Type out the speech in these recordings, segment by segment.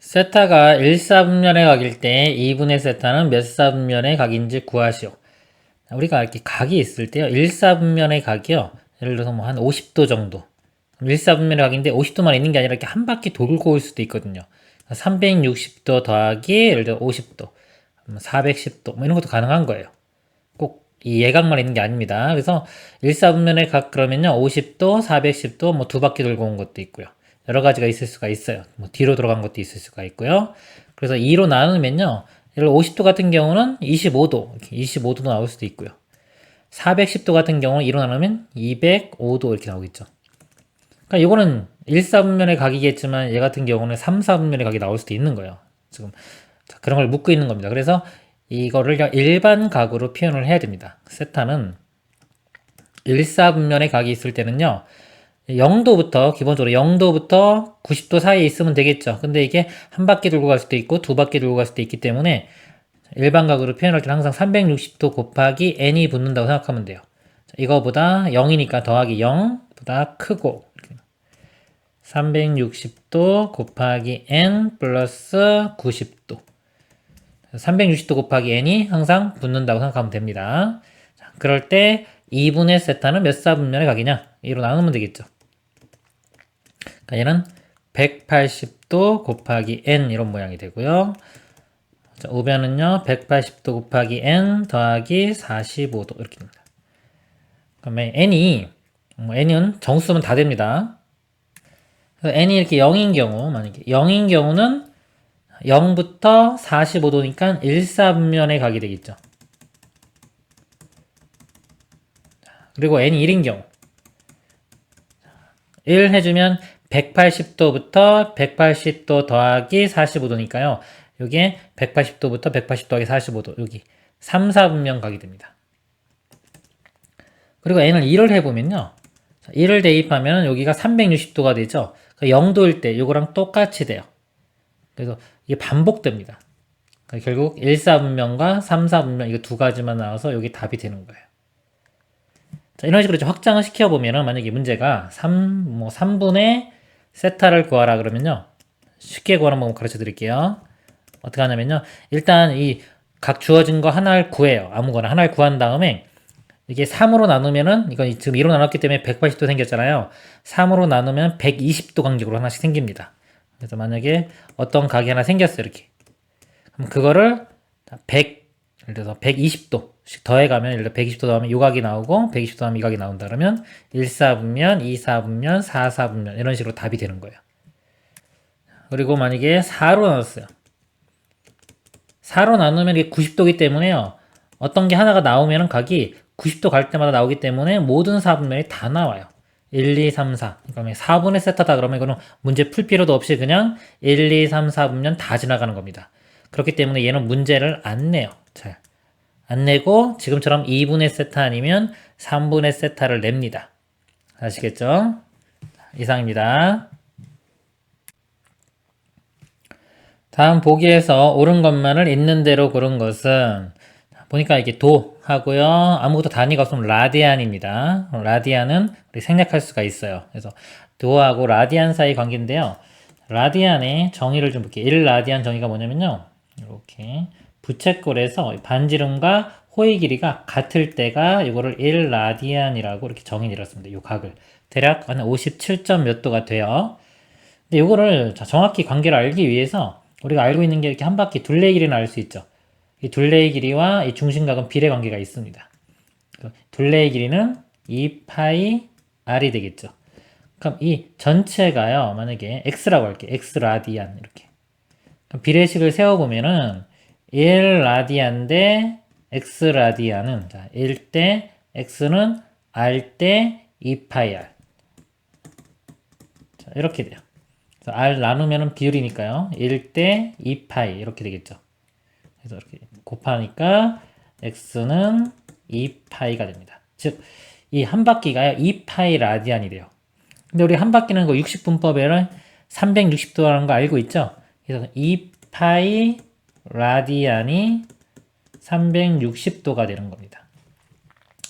세타가 1사분면의 각일 때 2분의 세타는 몇 사분면의 각인지 구하시오. 우리가 이렇게 각이 있을 때요. 1사분면의 각이요. 예를 들어서 뭐 한 50도 정도. 1사분면의 각인데 50도만 있는 게 아니라 이렇게 한 바퀴 돌고 올 수도 있거든요. 360도 더하기 예를 들어 50도, 410도 뭐 이런 것도 가능한 거예요. 꼭 이 예각만 있는 게 아닙니다. 그래서 1사분면의 각 그러면요. 50도, 410도 뭐 두 바퀴 돌고 온 것도 있고요. 여러 가지가 있을 수가 있어요. 뭐 뒤로 돌아간 것도 있을 수가 있고요. 그래서 2로 나누면요. 예를 들어 50도 같은 경우는 25도, 이렇게 25도도 나올 수도 있고요. 410도 같은 경우는 2로 나누면 205도 이렇게 나오겠죠. 그러니까 이거는 1사분면의 각이겠지만 얘 같은 경우는 3사분면의 각이 나올 수도 있는 거예요. 지금 그런 걸 묻고 있는 겁니다. 그래서 이거를 일반 각으로 표현을 해야 됩니다. 세타는 1사분면의 각이 있을 때는요. 0도부터 기본적으로 0도부터 90도 사이에 있으면 되겠죠. 근데 이게 한 바퀴 돌고 갈 수도 있고 두 바퀴 돌고 갈 수도 있기 때문에 일반각으로 표현할 때는 항상 360도 곱하기 n이 붙는다고 생각하면 돼요. 이거보다 0이니까 더하기 0보다 크고 360도 곱하기 n 플러스 90도 360도 곱하기 n이 항상 붙는다고 생각하면 됩니다. 자, 그럴 때 2분의 세타는 몇 사분면의 각이냐? 2로 나누면 되겠죠. 그러니까 얘는 180도 곱하기 n 이런 모양이 되고요. 자, 우변은요 180도 곱하기 n 더하기 45도 이렇게 됩니다. 그러면 n은 정수면 다 됩니다. 그래서 n이 이렇게 0인 경우, 만약에 0인 경우는 0부터 45도니까 1사분면의 각이 되겠죠. 그리고 n이 1인 경우 1 해주면 180도부터 180도 더하기 45도니까요. 여기에 180도부터 180 더하기 45도 여기 3, 4분면 각이 됩니다. 그리고 n을 1을 해보면요. 1을 대입하면 여기가 360도가 되죠. 0도일 때 이거랑 똑같이 돼요. 그래서 이게 반복됩니다. 결국 1, 4분면과 3, 4분면 이거 두 가지만 나와서 여기 답이 되는 거예요. 자, 이런 식으로 확장을 시켜보면은 만약에 문제가 3분의 세타를 구하라 그러면요. 쉽게 구하는 방법 가르쳐 드릴게요. 어떻게 하냐면요. 일단 이 각 주어진 거 하나를 구해요. 아무거나 하나를 구한 다음에 이게 3으로 나누면은 이건 지금 2로 나눴기 때문에 180도 생겼잖아요. 3으로 나누면 120도 간격으로 하나씩 생깁니다. 그래서 만약에 어떤 각이 하나 생겼어요. 이렇게. 그럼 그거를 100, 예를 들어서 120도씩 더해가면, 예를 들어 120도 더하면 이 각이 나오고, 120도 더하면 이 각이 나온다 그러면 1사분면, 2사분면, 4사분면 이런 식으로 답이 되는 거예요. 그리고 만약에 4로 나눴어요. 4로 나누면 이게 90도이기 때문에요. 어떤 게 하나가 나오면은 각이 90도 갈 때마다 나오기 때문에 모든 4분면이 다 나와요. 1, 2, 3, 4. 그러니까 4분의 세타다 그러면 이거는 문제 풀 필요도 없이 그냥 1, 2, 3, 4분면 다 지나가는 겁니다. 그렇기 때문에 얘는 문제를 안 내요. 잘. 안 내고 지금처럼 2분의 세타 아니면 3분의 세타를 냅니다. 아시겠죠? 이상입니다. 다음 보기에서 옳은 것만을 있는 대로 고른 것은 보니까 이게 도 하고요. 아무것도 단위가 없으면 라디안입니다. 라디안은 우리 생략할 수가 있어요. 그래서 도하고 라디안 사이 관계인데요. 라디안의 정의를 좀 볼게요. 1라디안 정의가 뭐냐면요. 이렇게 부채꼴에서 반지름과 호의 길이가 같을 때가 이거를 1라디안이라고 이렇게 정의 내렸습니다. 이 각을. 대략 한 57점 몇 도가 돼요. 근데 이거를 정확히 관계를 알기 위해서 우리가 알고 있는 게 이렇게 한 바퀴 둘레 길이는 알 수 있죠. 이 둘레의 길이와 이 중심각은 비례 관계가 있습니다. 둘레의 길이는 2파이 r이 되겠죠. 그럼 이 전체가요, 만약에 x라고 할게요. x 라디안 이렇게. 그럼 비례식을 세워보면은 1 라디안 대 x 라디안은 1대 x는 r 대 2파이 r. 자, 이렇게 돼요. 그래서 r 나누면은 비율이니까요. 1대 2파이 이렇게 되겠죠. 그래서 이렇게 곱하니까 x는 2파이가 됩니다. 즉, 이 한 바퀴가요, 2파이 라디안이 돼요. 근데 우리 한 바퀴는 그 60분법에는 360도라는 거 알고 있죠? 그래서 2파이 라디안이 360도가 되는 겁니다.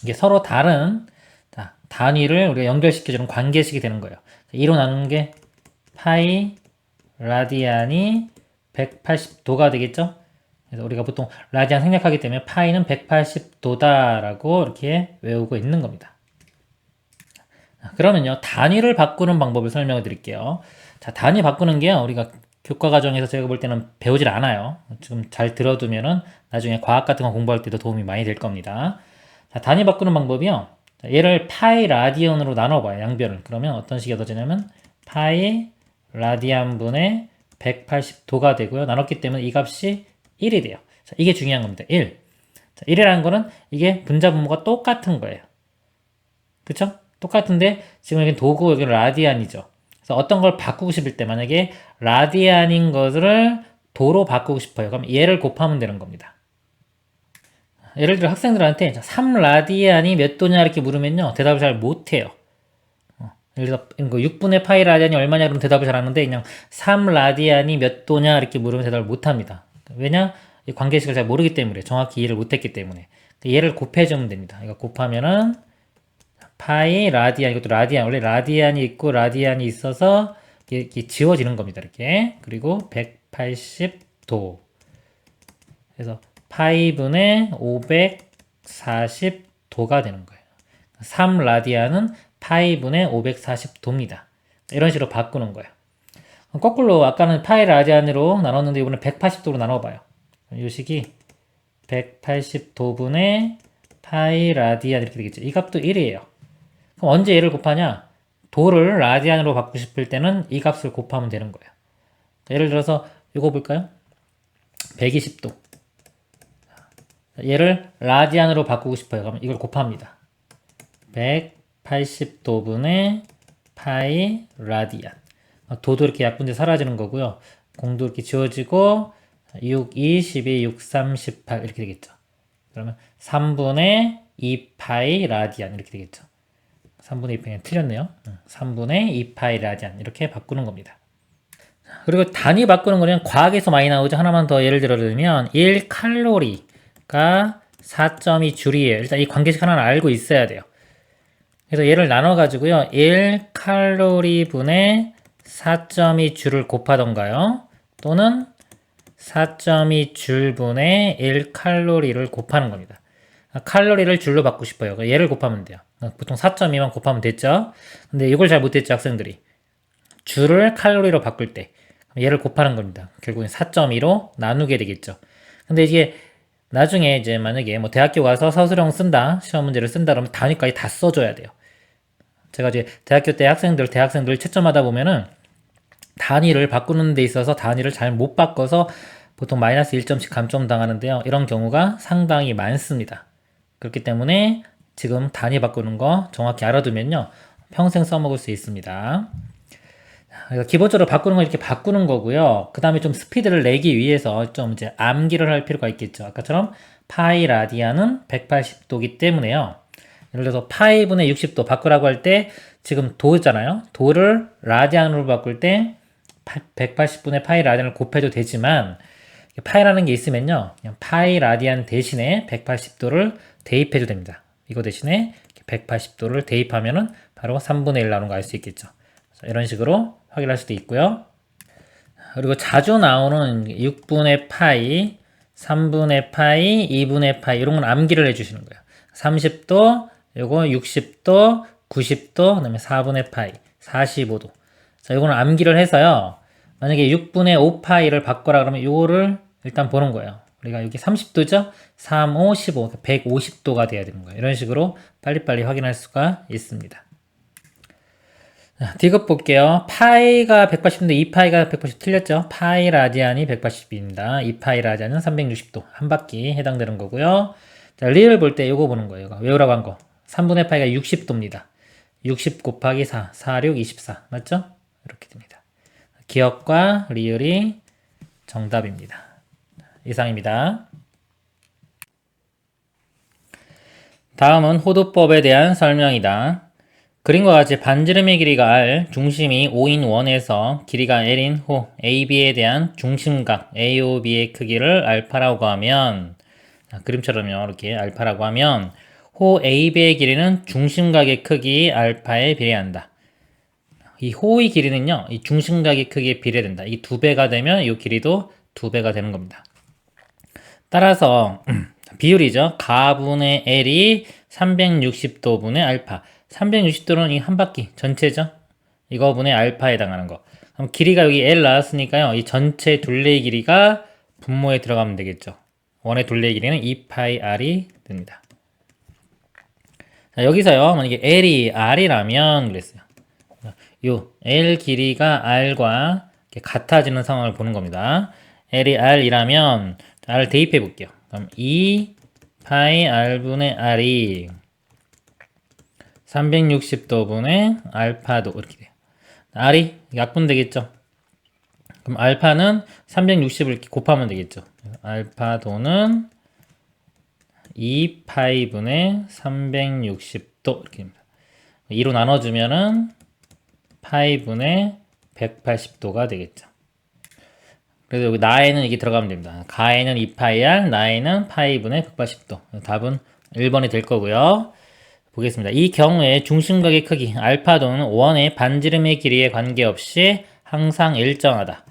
이게 서로 다른 단위를 우리가 연결시켜주는 관계식이 되는 거예요. 2로 나누는 게 파이 라디안이 180도가 되겠죠? 그래서 우리가 보통 라디안 생략하기 때문에 파이는 180도다라고 이렇게 외우고 있는 겁니다. 그러면요, 단위를 바꾸는 방법을 설명해 드릴게요. 자, 단위 바꾸는 게요, 우리가 교과 과정에서 제가 볼 때는 배우질 않아요. 지금 잘 들어두면은 나중에 과학 같은 거 공부할 때도 도움이 많이 될 겁니다. 자, 단위 바꾸는 방법이요. 자, 얘를 파이 라디언으로 나눠봐요, 양변을. 그러면 어떤 식이 얻어지냐면 파이 라디안 분의 180도가 되고요. 나눴기 때문에 이 값이 1이 돼요. 자, 이게 중요한 겁니다. 1. 자, 1이라는 거는 이게 분자 분모가 똑같은 거예요. 그쵸? 똑같은데 지금 여기 도구, 여기 라디안이죠. 그래서 어떤 걸 바꾸고 싶을 때 만약에 라디안인 것을 도로 바꾸고 싶어요. 그럼 얘를 곱하면 되는 겁니다. 예를 들어 학생들한테 3라디안이 몇 도냐 이렇게 물으면요, 대답을 잘 못해요. 예를 들어 6분의 파이 라디안이 얼마냐 그러면 대답을 잘 하는데 그냥 3라디안이 몇 도냐 이렇게 물으면 대답을 못합니다. 왜냐? 이 관계식을 잘 모르기 때문에, 정확히 이해를 못했기 때문에. 얘를 곱해주면 됩니다. 이거 곱하면은 파이 라디안, 이것도 라디안, 원래 라디안이 있고 라디안이 있어서 이렇게 지워지는 겁니다. 이렇게. 그리고 180도. 그래서 파이분의 540도가 되는 거예요. 3라디안은 파이분의 540도입니다. 이런 식으로 바꾸는 거예요. 거꾸로 아까는 파이 라디안으로 나눴는데 이번에 180도로 나눠봐요. 이 식이 180도분의 파이 라디안 이렇게 되겠죠. 이 값도 1이에요. 그럼 언제 얘를 곱하냐? 도를 라디안으로 바꾸고 싶을 때는 이 값을 곱하면 되는 거예요. 예를 들어서 이거 볼까요? 120도. 얘를 라디안으로 바꾸고 싶어요. 그러면 이걸 곱합니다. 180도분의 파이 라디안. 도도 이렇게 약분돼 사라지는 거고요. 공도 이렇게 지워지고 6, 2, 12, 6, 3, 18 이렇게 되겠죠. 그러면 3분의 2파이 라디안 이렇게 되겠죠. 3분의 2파이 틀렸네요. 3분의 2파이 라디안 이렇게 바꾸는 겁니다. 그리고 단위 바꾸는 거는 과학에서 많이 나오죠. 하나만 더 예를 들면 1칼로리가 4.2 줄이에요. 일단 이 관계식 하나는 알고 있어야 돼요. 그래서 얘를 나눠가지고요. 1칼로리 분의 4.2 줄을 곱하던가요. 또는 4.2 줄 분의 1칼로리를 곱하는 겁니다. 칼로리를 줄로 바꾸고 싶어요. 얘를 곱하면 돼요. 보통 4.2만 곱하면 됐죠. 근데 이걸 잘 못했죠, 학생들이. 줄을 칼로리로 바꿀 때 얘를 곱하는 겁니다. 결국엔 4.2로 나누게 되겠죠. 근데 이게 나중에 이제 만약에 뭐 대학교 가서 서술형 쓴다, 시험 문제를 쓴다 그러면 단위까지 다 써줘야 돼요. 제가 이제 대학교 때 대학생들 채점하다 보면은 단위를 바꾸는 데 있어서 단위를 잘 못 바꿔서 보통 마이너스 1점씩 감점 당하는데요. 이런 경우가 상당히 많습니다. 그렇기 때문에 지금 단위 바꾸는 거 정확히 알아두면요, 평생 써먹을 수 있습니다. 그래서 기본적으로 바꾸는 건 이렇게 바꾸는 거고요. 그 다음에 좀 스피드를 내기 위해서 좀 이제 암기를 할 필요가 있겠죠. 아까처럼 파이 라디안은 180도기 때문에요. 예를 들어서 파이분의 60도 바꾸라고 할 때 지금 도잖아요. 도를 라디안으로 바꿀 때 180분의 파이 라디안을 곱해도 되지만 파이라는 게 있으면요, 그냥 파이 라디안 대신에 180도를 대입해도 됩니다. 이거 대신에 180도를 대입하면은 바로 3분의 1 나오는 거 알 수 있겠죠. 이런 식으로 확인할 수도 있고요. 그리고 자주 나오는 6분의 파이, 3분의 파이, 2분의 파이 이런 건 암기를 해주시는 거예요. 30도, 요거 60도, 90도, 그 다음에 4분의 파이, 45도. 자, 요거는 암기를 해서요, 만약에 6분의 5파이를 바꿔라 그러면 요거를 일단 보는 거예요. 우리가 여기 30도죠? 3, 5, 15, 150도가 돼야 되는 거예요. 이런 식으로 빨리빨리 확인할 수가 있습니다. 디귿 볼게요. 파이가 180인데 2파이가 180 틀렸죠? 파이 라디안이 180입니다. 2파이 라디안은 360도. 한 바퀴 해당되는 거고요. 자, 리을 볼 때 이거 보는 거예요. 외우라고 한 거. 3분의 파이가 60도입니다. 60 곱하기 4, 4, 6, 24. 맞죠? 이렇게 됩니다. 기억과 리을이 정답입니다. 이상입니다. 다음은 호도법에 대한 설명이다. 그림과 같이 반지름의 길이가 r, 중심이 5인 원에서 길이가 l인 호 AB에 대한 중심각 AOB의 크기를 알파라고 하면, 그림처럼요, 이렇게 알파라고 하면 호 AB의 길이는 중심각의 크기 알파에 비례한다. 이 호의 길이는요, 이 중심각의 크기에 비례된다. 이 2배가 되면 이 길이도 2배가 되는 겁니다. 따라서 비율이죠. 가분의 L이 360도분의 알파. 360도는 이 한 바퀴 전체죠. 이거분의 알파에 해당하는 거. 그럼 길이가 여기 L 나왔으니까요. 이 전체 둘레의 길이가 분모에 들어가면 되겠죠. 원의 둘레의 길이는 2πr이 됩니다. 자, 여기서요. 만약에 L이 R이라면 그랬어요. 요 L 길이가 R과 같아지는 상황을 보는 겁니다. L이 R이라면 R을 대입해 볼게요. 그럼 2πr분의 R이 360도분의 알파도 이렇게 돼요. R이 약분 되겠죠. 그럼 알파는 360을 이렇게 곱하면 되겠죠. 알파도는 2파이분의 360도 이렇게 됩니다. 2로 나눠주면은 파이분의 180도가 되겠죠. 그래서 여기 나에는 이게 들어가면 됩니다. 가에는 2파이R, 나에는 파이분의 180도. 답은 1번이 될 거고요. 보겠습니다. 이 경우에 중심각의 크기 알파도는 원의 반지름의 길이에 관계없이 항상 일정하다.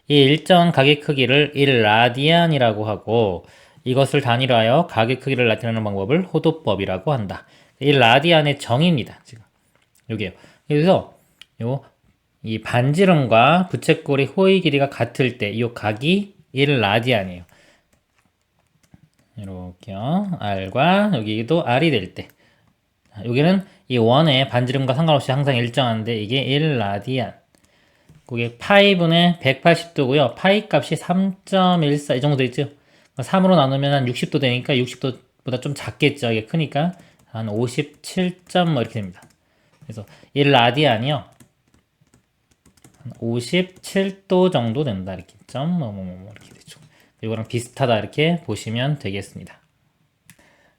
이 일정한 각의 크기를 1라디안이라고 하고 이것을 단위로 하여 각의 크기를 나타내는 방법을 호도법이라고 한다. 1라디안의 정의입니다. 지금 여기요. 그래서 이 반지름과 부채꼴의 호의 길이가 같을 때 이 각이 1라디안이에요. 이렇게요. R과 여기도 R이 될 때 여기는 이 원의 반지름과 상관없이 항상 일정한데 이게 1라디안. 그게 파이분의 180도고요. 파이 값이 3.14 이 정도 되죠. 3으로 나누면 한 60도 되니까 60도보다 좀 작겠죠. 이게 크니까 한 57점 뭐 이렇게 됩니다. 그래서 1라디안이요. 57도 정도 된다. 이렇게 점 이렇게 되죠. 이거랑 비슷하다 이렇게 보시면 되겠습니다.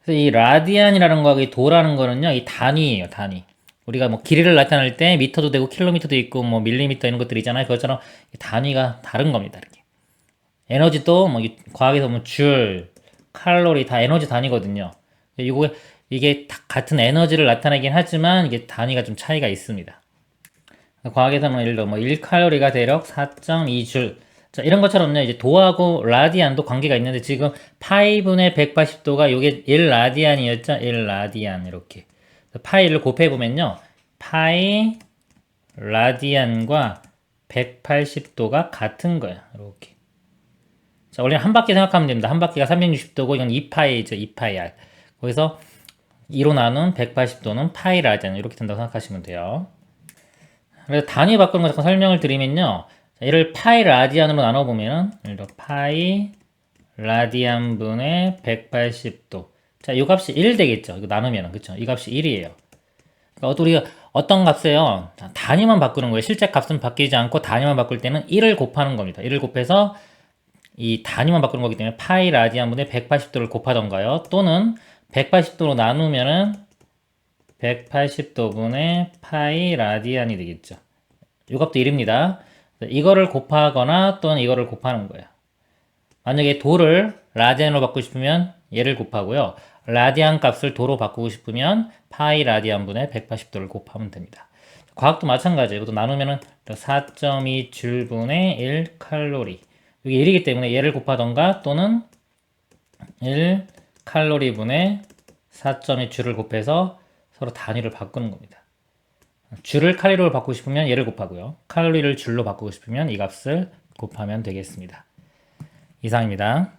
그래서 이 라디안이라는 거하고 이 도라는 거는요, 이 단위예요, 단위. 우리가 뭐 길이를 나타낼 때 미터도 되고 킬로미터도 있고 뭐 밀리미터 이런 것들 있잖아요. 그것처럼 단위가 다른 겁니다. 이렇게. 에너지도 뭐 과학에서 보면 줄, 칼로리 다 에너지 단위거든요. 이게 다 같은 에너지를 나타내긴 하지만 이게 단위가 좀 차이가 있습니다. 과학에서는 예를 들어 뭐 1칼로리가 대략 4.2줄. 자, 이런 것처럼요, 이제 도하고 라디안도 관계가 있는데 지금 파이분의 180도가 요게 1라디안이었죠? 1라디안 이렇게. 파이를 곱해보면요. 파이 라디안과 180도가 같은 거예요. 이렇게. 자, 원래 한 바퀴 생각하면 됩니다. 한 바퀴가 360도고 이건 2파이죠. 2파이R. 거기서 2로 나눈 180도는 파이 라디안 이렇게 된다고 생각하시면 돼요. 그래서 단위 바꾸는 거 잠깐 설명을 드리면요. 자, 얘를 파이 라디안으로 나눠보면은 예를 들어 파이 라디안 분의 180도. 자, 이 값이 1 되겠죠. 이거 나누면은, 그쵸? 이 값이 1이에요. 그러니까 우리가 어떤 값에요. 자, 단위만 바꾸는 거예요. 실제 값은 바뀌지 않고 단위만 바꿀 때는 1을 곱하는 겁니다. 1을 곱해서 이 단위만 바꾸는 거기 때문에 파이 라디안 분의 180도를 곱하던가요. 또는 180도로 나누면은 180도 분의 파이 라디안이 되겠죠. 이 값도 1입니다. 이거를 곱하거나 또는 이거를 곱하는 거예요. 만약에 도를 라디안으로 바꾸고 싶으면 얘를 곱하고요. 라디안 값을 도로 바꾸고 싶으면 파이 라디안 분의 180도를 곱하면 됩니다. 과학도 마찬가지예요. 이것도 나누면은 4.2 줄분의 1 칼로리. 이게 1이기 때문에 얘를 곱하던가 또는 1 칼로리 분의 4.2 줄을 곱해서 서로 단위를 바꾸는 겁니다. 줄을 칼로리로 바꾸고 싶으면 얘를 곱하고요. 칼로리를 줄로 바꾸고 싶으면 이 값을 곱하면 되겠습니다. 이상입니다.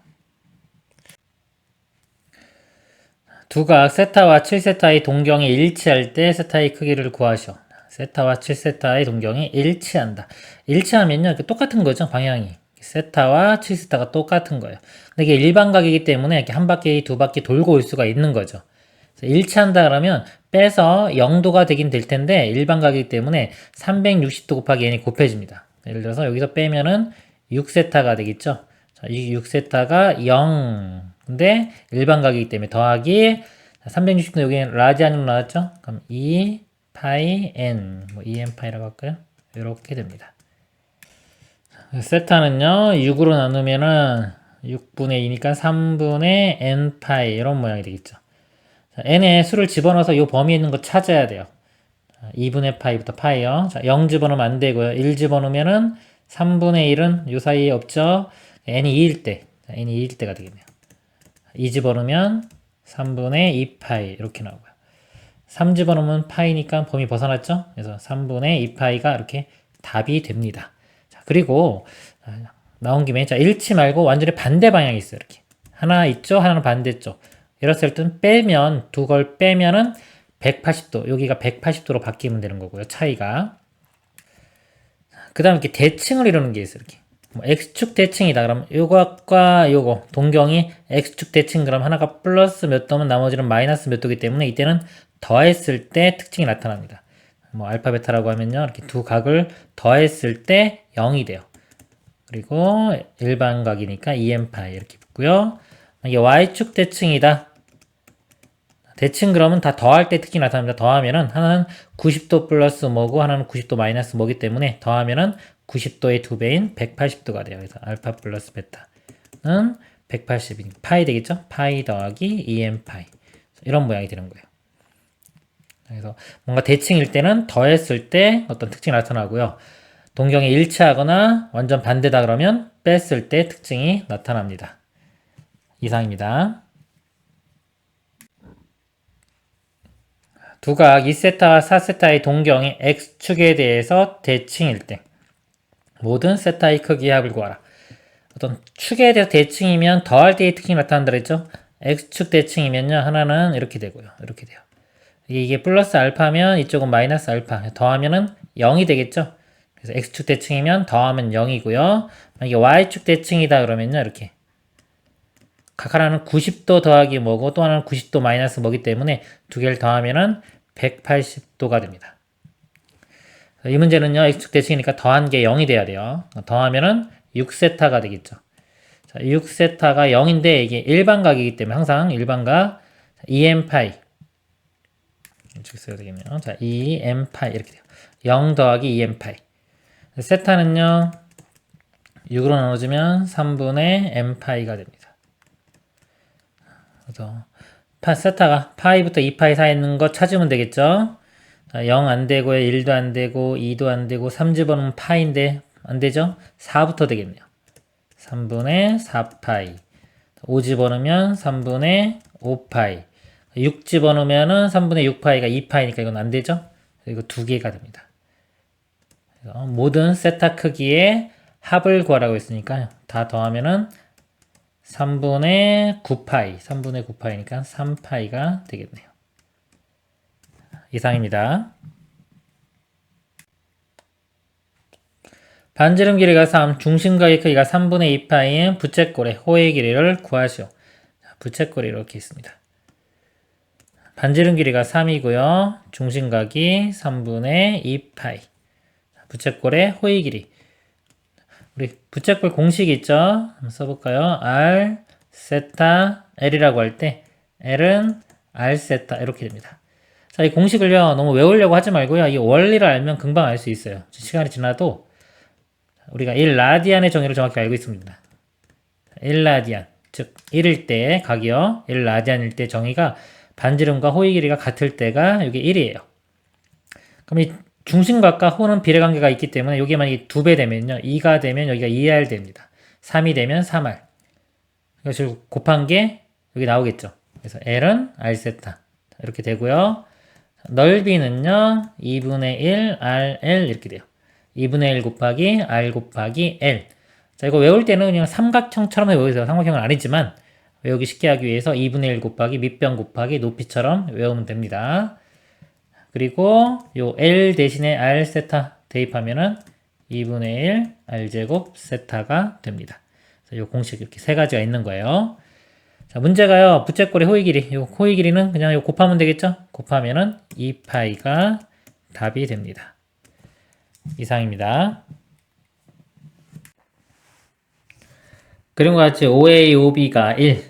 두각 세타와 7세타의 동경이 일치할 때 세타의 크기를 구하시오. 세타와 7세타의 동경이 일치한다. 일치하면요, 이렇게 똑같은 거죠, 방향이. 세타와 7세타가 똑같은 거예요. 근데 이게 일반각이기 때문에 이렇게 한 바퀴, 두 바퀴 돌고 올 수가 있는 거죠. 일치한다 그러면 빼서 0도가 되긴 될 텐데 일반각이기 때문에 360도 곱하기 n이 곱해집니다. 예를 들어서 여기서 빼면은 6세타가 되겠죠. 자, 이 6세타가 0. 근데 일반각이기 때문에 더하기 360도 여기 라디안으로 나왔죠? 그럼 2 파이 n 뭐 2n 파이라고 할까요? 이렇게 됩니다. 세타는요 6으로 나누면은 6분의 2니까 3분의 n 파이 이런 모양이 되겠죠. 자, n에 수를 집어넣어서 이 범위에 있는 거 찾아야 돼요. 2분의 파이부터 파이요. 자, 0 집어넣으면 안 되고요. 1 집어넣으면은 3분의 1은 요 사이에 없죠. n이 2일 때, n이 2일 때가 되겠네요. 2 집어넣으면 3분의 2파이 이렇게 나오고요. 3 집어넣으면 파이니까 범위 벗어났죠? 그래서 3분의 2파이가 이렇게 답이 됩니다. 자, 그리고 나온 김에 자, 잃지 말고 완전히 반대 방향이 있어요. 이렇게 하나 있죠? 하나는 반대쪽. 이랬을 땐 빼면 두 걸 빼면은 180도, 여기가 180도로 바뀌면 되는 거고요. 차이가. 그 다음에 이렇게 대칭을 이루는 게 있어요. 이렇게. 뭐 X축 대칭이다. 그럼 요것과 요거, 동경이 X축 대칭 그럼 하나가 플러스 몇 도면 나머지는 마이너스 몇 도기 때문에 이때는 더했을 때 특징이 나타납니다. 뭐 알파 베타라고 하면요. 이렇게 두 각을 더했을 때 0이 돼요. 그리고 일반각이니까 2n파이 이렇게 붙고요. 이게 Y축 대칭이다. 대칭 그러면 다 더할 때 특징이 나타납니다. 더하면은 하나는 90도 플러스 뭐고 하나는 90도 마이너스 뭐기 때문에 더하면은 90도의 2배인 180도가 돼요. 그래서 알파 플러스 베타는 180이니까 파이 되겠죠? 파이 더하기 2n파이 이런 모양이 되는 거예요. 그래서 뭔가 대칭일 때는 더했을 때 어떤 특징이 나타나고요. 동경이 일치하거나 완전 반대다 그러면 뺐을 때 특징이 나타납니다. 이상입니다. 두각 2세타와 4세타의 동경이 X축에 대해서 대칭일 때 모든 세타의 크기의 합을 구하라. 어떤 축에 대해서 대칭이면 더할 때의 특징이 나타난다 그랬죠? X축 대칭이면요. 하나는 이렇게 되고요. 이렇게 돼요. 이게 플러스 알파면 이쪽은 마이너스 알파. 더하면은 0이 되겠죠? 그래서 X축 대칭이면 더하면 0이고요. 이게 Y축 대칭이다 그러면요. 이렇게. 각 하나는 90도 더하기 뭐고 또 하나는 90도 마이너스 뭐기 때문에 두 개를 더하면은 180도가 됩니다. 이 문제는요. X축 대칭이니까 더한 게 0이 돼야 돼요. 더하면은 6세타가 되겠죠. 자, 6세타가 0인데 이게 일반각이기 때문에 항상 일반각 2n파이 이렇게 써야 되겠네요. 자, 2n파이 이렇게 돼요. 0 더하기 2n파이 세타는요. 6으로 나눠주면 3분의 n파이가 됩니다. 그래서 세타가 파이부터 2파이 사이에 있는 거 찾으면 되겠죠. 0 안 되고요. 1도 안 되고 2도 안 되고 3 집어넣으면 파이인데 안 되죠? 4부터 되겠네요. 3분의 4파이 5 집어넣으면 3분의 5파이 6 집어넣으면 3분의 6파이가 2파이니까 이건 안 되죠? 이거 두 개가 됩니다. 그래서 모든 세타 크기의 합을 구하라고 했으니까 다 더하면은 3분의 9파이 3분의 9파이니까 3파이가 되겠네요. 이상입니다. 반지름 길이가 3, 중심각의 크기가 3분의 2파이인 부채꼴의 호의 길이를 구하시오. 부채꼴이 이렇게 있습니다. 반지름 길이가 3이고요. 중심각이 3분의 2파이. 부채꼴의 호의 길이. 우리 부채꼴 공식 있죠? 한번 써볼까요? R, 세타, L이라고 할 때 L은 R, 세타 이렇게 됩니다. 자, 이 공식을요. 너무 외우려고 하지 말고요. 이 원리를 알면 금방 알 수 있어요. 시간이 지나도 우리가 1라디안의 정의를 정확히 알고 있습니다. 1라디안, 즉 1일 때 각이요. 1라디안일 때 정의가 반지름과 호의 길이가 같을 때가 이게 1이에요. 그럼 이 중심각과 호는 비례관계가 있기 때문에 여기 만약에 2배 되면요. 2가 되면 여기가 2R 됩니다. 3이 되면 3R. 그래서 곱한 게 여기 나오겠죠. 그래서 L은 R세타 이렇게 되고요. 넓이는요. 2분의 1 RL 이렇게 돼요. 2분의 1 곱하기 R 곱하기 L. 자, 이거 외울 때는 그냥 삼각형처럼 외우세요. 삼각형은 아니지만 외우기 쉽게 하기 위해서 2분의 1 곱하기 밑변 곱하기 높이처럼 외우면 됩니다. 그리고 요 L 대신에 R 세타 대입하면은 2분의 1 R제곱 세타가 됩니다. 요 공식 이렇게 세 가지가 있는 거예요. 자, 문제가요. 부채꼴의 호의 길이. 요 호의 길이는 그냥 요 곱하면 되겠죠? 곱하면은 2파이가 답이 됩니다. 이상입니다. 그림과 같이 OA, OB가 1.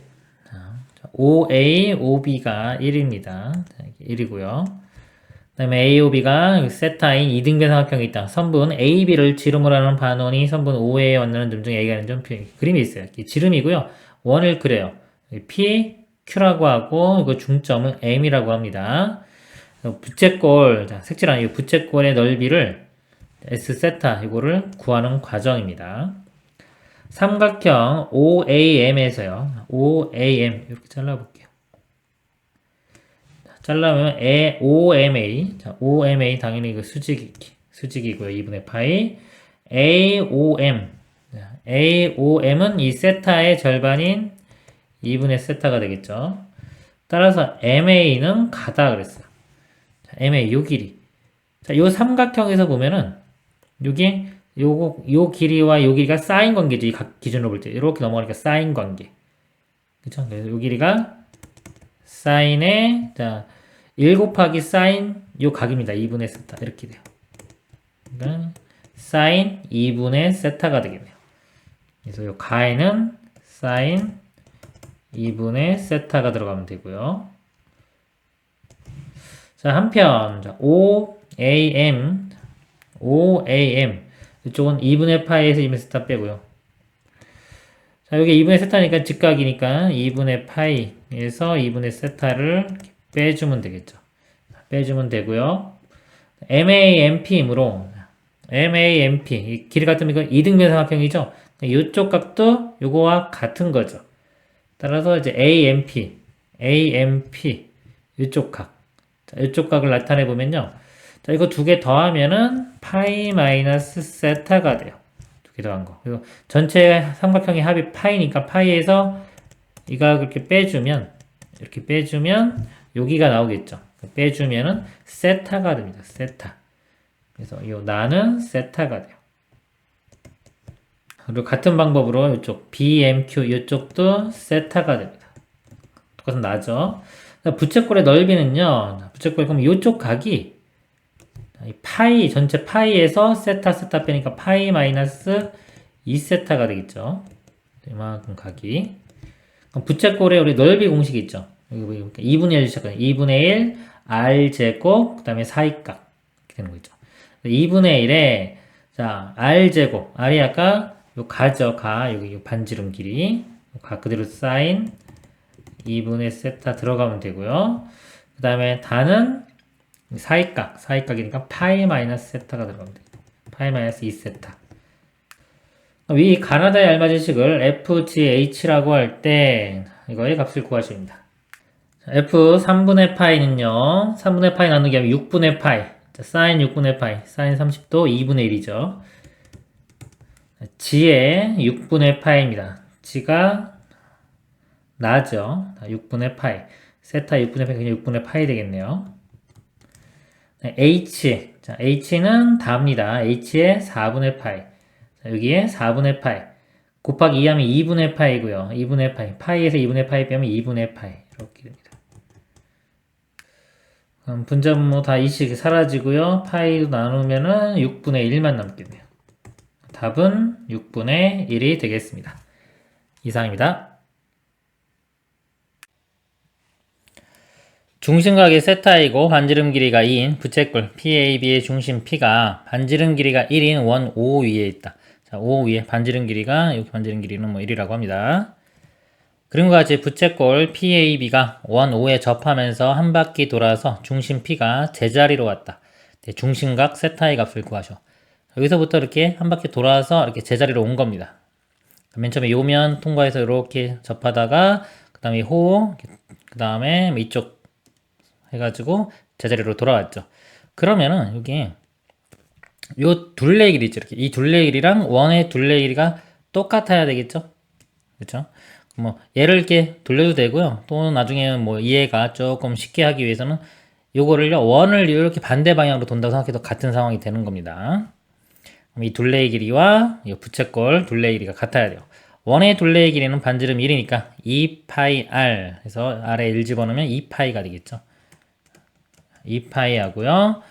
OA, OB가 1입니다. 1이고요. 그 다음에 A, OB가 세타인 이등변 삼각형이 있다. 선분 A, B를 지름으로 하는 반원이 선분 OA에 만나는 점 중 A가 하는 점 그림이 있어요. 지름이고요. 원을 그려요. P, Q라고 하고 이거 중점은 M이라고 합니다. 부채꼴, 자, 색칠한 이 부채꼴의 넓이를 S 세타 이거를 구하는 과정입니다. 삼각형 OAM에서요. OAM 이렇게 잘라볼게요. 잘라면 OMA. 자, OMA 당연히 그 수직이고요. 2분의 파이. AOM. AOM은 이 세타의 절반인 2분의 세타가 되겠죠. 따라서 MA는 가다 그랬어요. 자, MA 요 길이. 자, 요 삼각형에서 보면은 요게 요 길이와 요 길이가 사인 관계지. 각 기준으로 볼 때 이렇게 넘어가니까 사인 관계. 그쵸? 그래서 요 길이가 사인의 자, 1 곱하기 사인 요 각입니다. 2분의 세타 이렇게 돼요. 그러니까 사인 2분의 세타가 되겠네요. 그래서 요 가에는 사인 2분의 세타가 들어가면 되고요. 자, 한편 자, OAM 이쪽은 2분의 파이에서 2분의 세타 빼고요. 자, 여기 2분의 세타니까 직각이니까 2분의 파이에서 2분의 세타를 빼주면 되겠죠. 빼주면 되고요. MAMP이므로 MAMP 이 길이 같으면 이건 이등변 삼각형이죠. 이쪽 각도 요거와 같은 거죠. 따라서 이제 AMP 이쪽 각. 자, 이쪽 각을 나타내 보면요. 자, 이거 두 개 더하면은 파이 마이너스 세타가 돼요. 두 개 더한 거. 그리고 전체 삼각형의 합이 파이니까 파이에서 이 각을 이렇게 빼주면 여기가 나오겠죠. 빼주면은 세타가 됩니다. 세타. 그래서 이 나는 세타가 돼요. 그리고 같은 방법으로 이쪽 BMQ 이쪽도 세타가 됩니다. 똑같은 나죠. 부채꼴의 넓이는요. 부채꼴 그럼 이쪽 각이 파이 전체 파이에서 세타 빼니까 파이 마이너스 2세타가 되겠죠. 이만큼 각이. 그럼 부채꼴의 우리 넓이 공식이 있죠. 여기 2분의 1 시작하는 2분의 1 r 제곱 그다음에 사이각 이렇게 되는 거죠. 2분의 1에 자 r 제곱 r이 아까 요 가죠. 여기 요 반지름 길이 가 그대로 사인 2분의 세타 들어가면 되고요. 그 다음에 단은 사이각이니까 파이 마이너스 세타가 들어가면 돼요. 파이 마이너스 2세타. 위 가나다에 알맞은 식을 FGH라고 할 때 이거의 값을 구하십니다. F 3분의 파이는요. 3분의 파이 나누기 하면 6분의 파이. 자, 사인 6분의 파이. 사인 30도 2분의 1이죠. G의 6분의 파이입니다. G가 나죠. 6분의 파이. 세타 6분의 파이 그냥 6분의 파이 되겠네요. H. 자, H는 답니다. H의 4분의 파이. 자, 여기에 4분의 파이. 곱하기 2 하면 2분의 파이고요. 2분의 파이. 파이에서 2분의 파이 빼면 2분의 파이. 이렇게 됩니다. 그럼 분자분모 다 이식이 사라지고요. 파이도 나누면은 6분의 1만 남겠네요. 답은 6분의 1이 되겠습니다. 이상입니다. 중심각이 세타이고 반지름 길이가 2인 부채꼴 PAB의 중심 P가 반지름 길이가 1인 원 O 위에 있다. 자, O 위에 반지름 길이가 여기 반지름 길이는 뭐 1이라고 합니다. 그림과 같이 부채꼴 PAB가 원 O에 접하면서 한 바퀴 돌아서 중심 P가 제자리로 왔다. 네, 중심각 세타의 값을 구하셔. 여기서부터 이렇게 한 바퀴 돌아서 이렇게 제자리로 온 겁니다. 맨 처음에 요면 통과해서 이렇게 접하다가 그 다음에 그 다음에 이쪽 해가지고 제자리로 돌아왔죠. 그러면은 여기 요 둘레 길이 있죠. 이렇게 이 둘레 길이랑 원의 둘레 길이가 똑같아야 되겠죠. 그렇죠? 뭐 얘를 이렇게 돌려도 되고요. 또 나중에 뭐 이해가 조금 쉽게 하기 위해서는 요거를요 원을 이렇게 반대 방향으로 돈다고 생각해도 같은 상황이 되는 겁니다. 이 둘레의 길이와 이 부채꼴 둘레의 길이가 같아야 돼요. 원의 둘레의 길이는 반지름 1이니까 2파이 해서 아래 1 집어넣으면 2파이가 되겠죠. 2파이 하고요.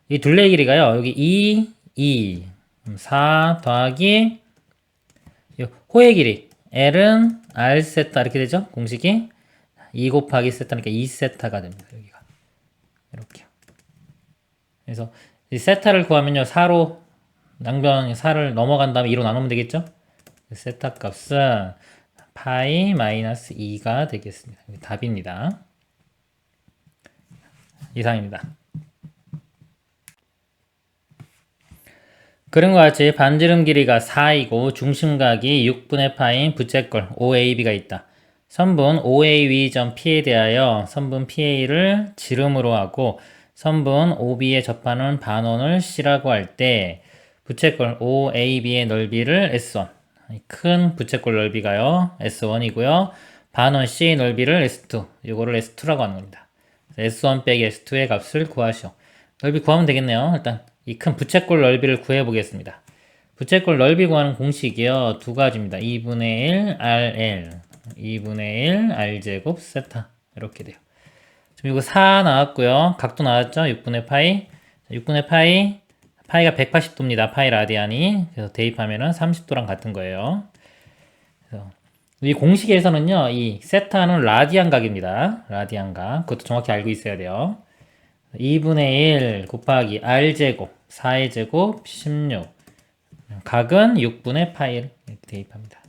이 둘레의 길이가요. 여기 4 더하기 호의 길이 L은 R 세타 이렇게 되죠. 공식이 2 곱하기 세타니까 2세타가 됩니다. 여기가 이렇게요. 그래서 이 세타를 구하면요. 4로 양변 4를 넘어간 다음에 2로 나누면 되겠죠. 세타 값은 파이 마이너스 2가 되겠습니다. 답입니다. 이상입니다. 그런 것 같이 반지름 길이가 4이고 중심각이 6분의 파인 부채꼴 OAB가 있다. 선분 OAV.P에 대하여 선분 PA를 지름으로 하고 선분 OB에 접하는 반원을 C라고 할 때 부채꼴 OAB의 넓이를 S1, 큰 부채꼴 넓이가요 S1이고요. 반원 C의 넓이를 S2, 이거를 S2라고 하는 겁니다. S1 빼기 S2의 값을 구하시오. 넓이 구하면 되겠네요. 일단 이 큰 부채꼴 넓이를 구해 보겠습니다. 부채꼴 넓이 구하는 공식이요 두 가지입니다. 2분의 1 RL 2분의 1 R제곱 세타 이렇게 돼요. 지금 이거 4 나왔고요. 각도 나왔죠? 6분의 파이 6분의 파이가 180도입니다. 파이 라디안이. 그래서 대입하면은 30도랑 같은 거예요. 그래서 이 공식에서는요, 이 세타는 라디안 각입니다. 라디안 각. 그것도 정확히 알고 있어야 돼요. 2분의 1 곱하기 R제곱 4의 제곱 16 각은 6분의 파이를 이렇게 대입합니다.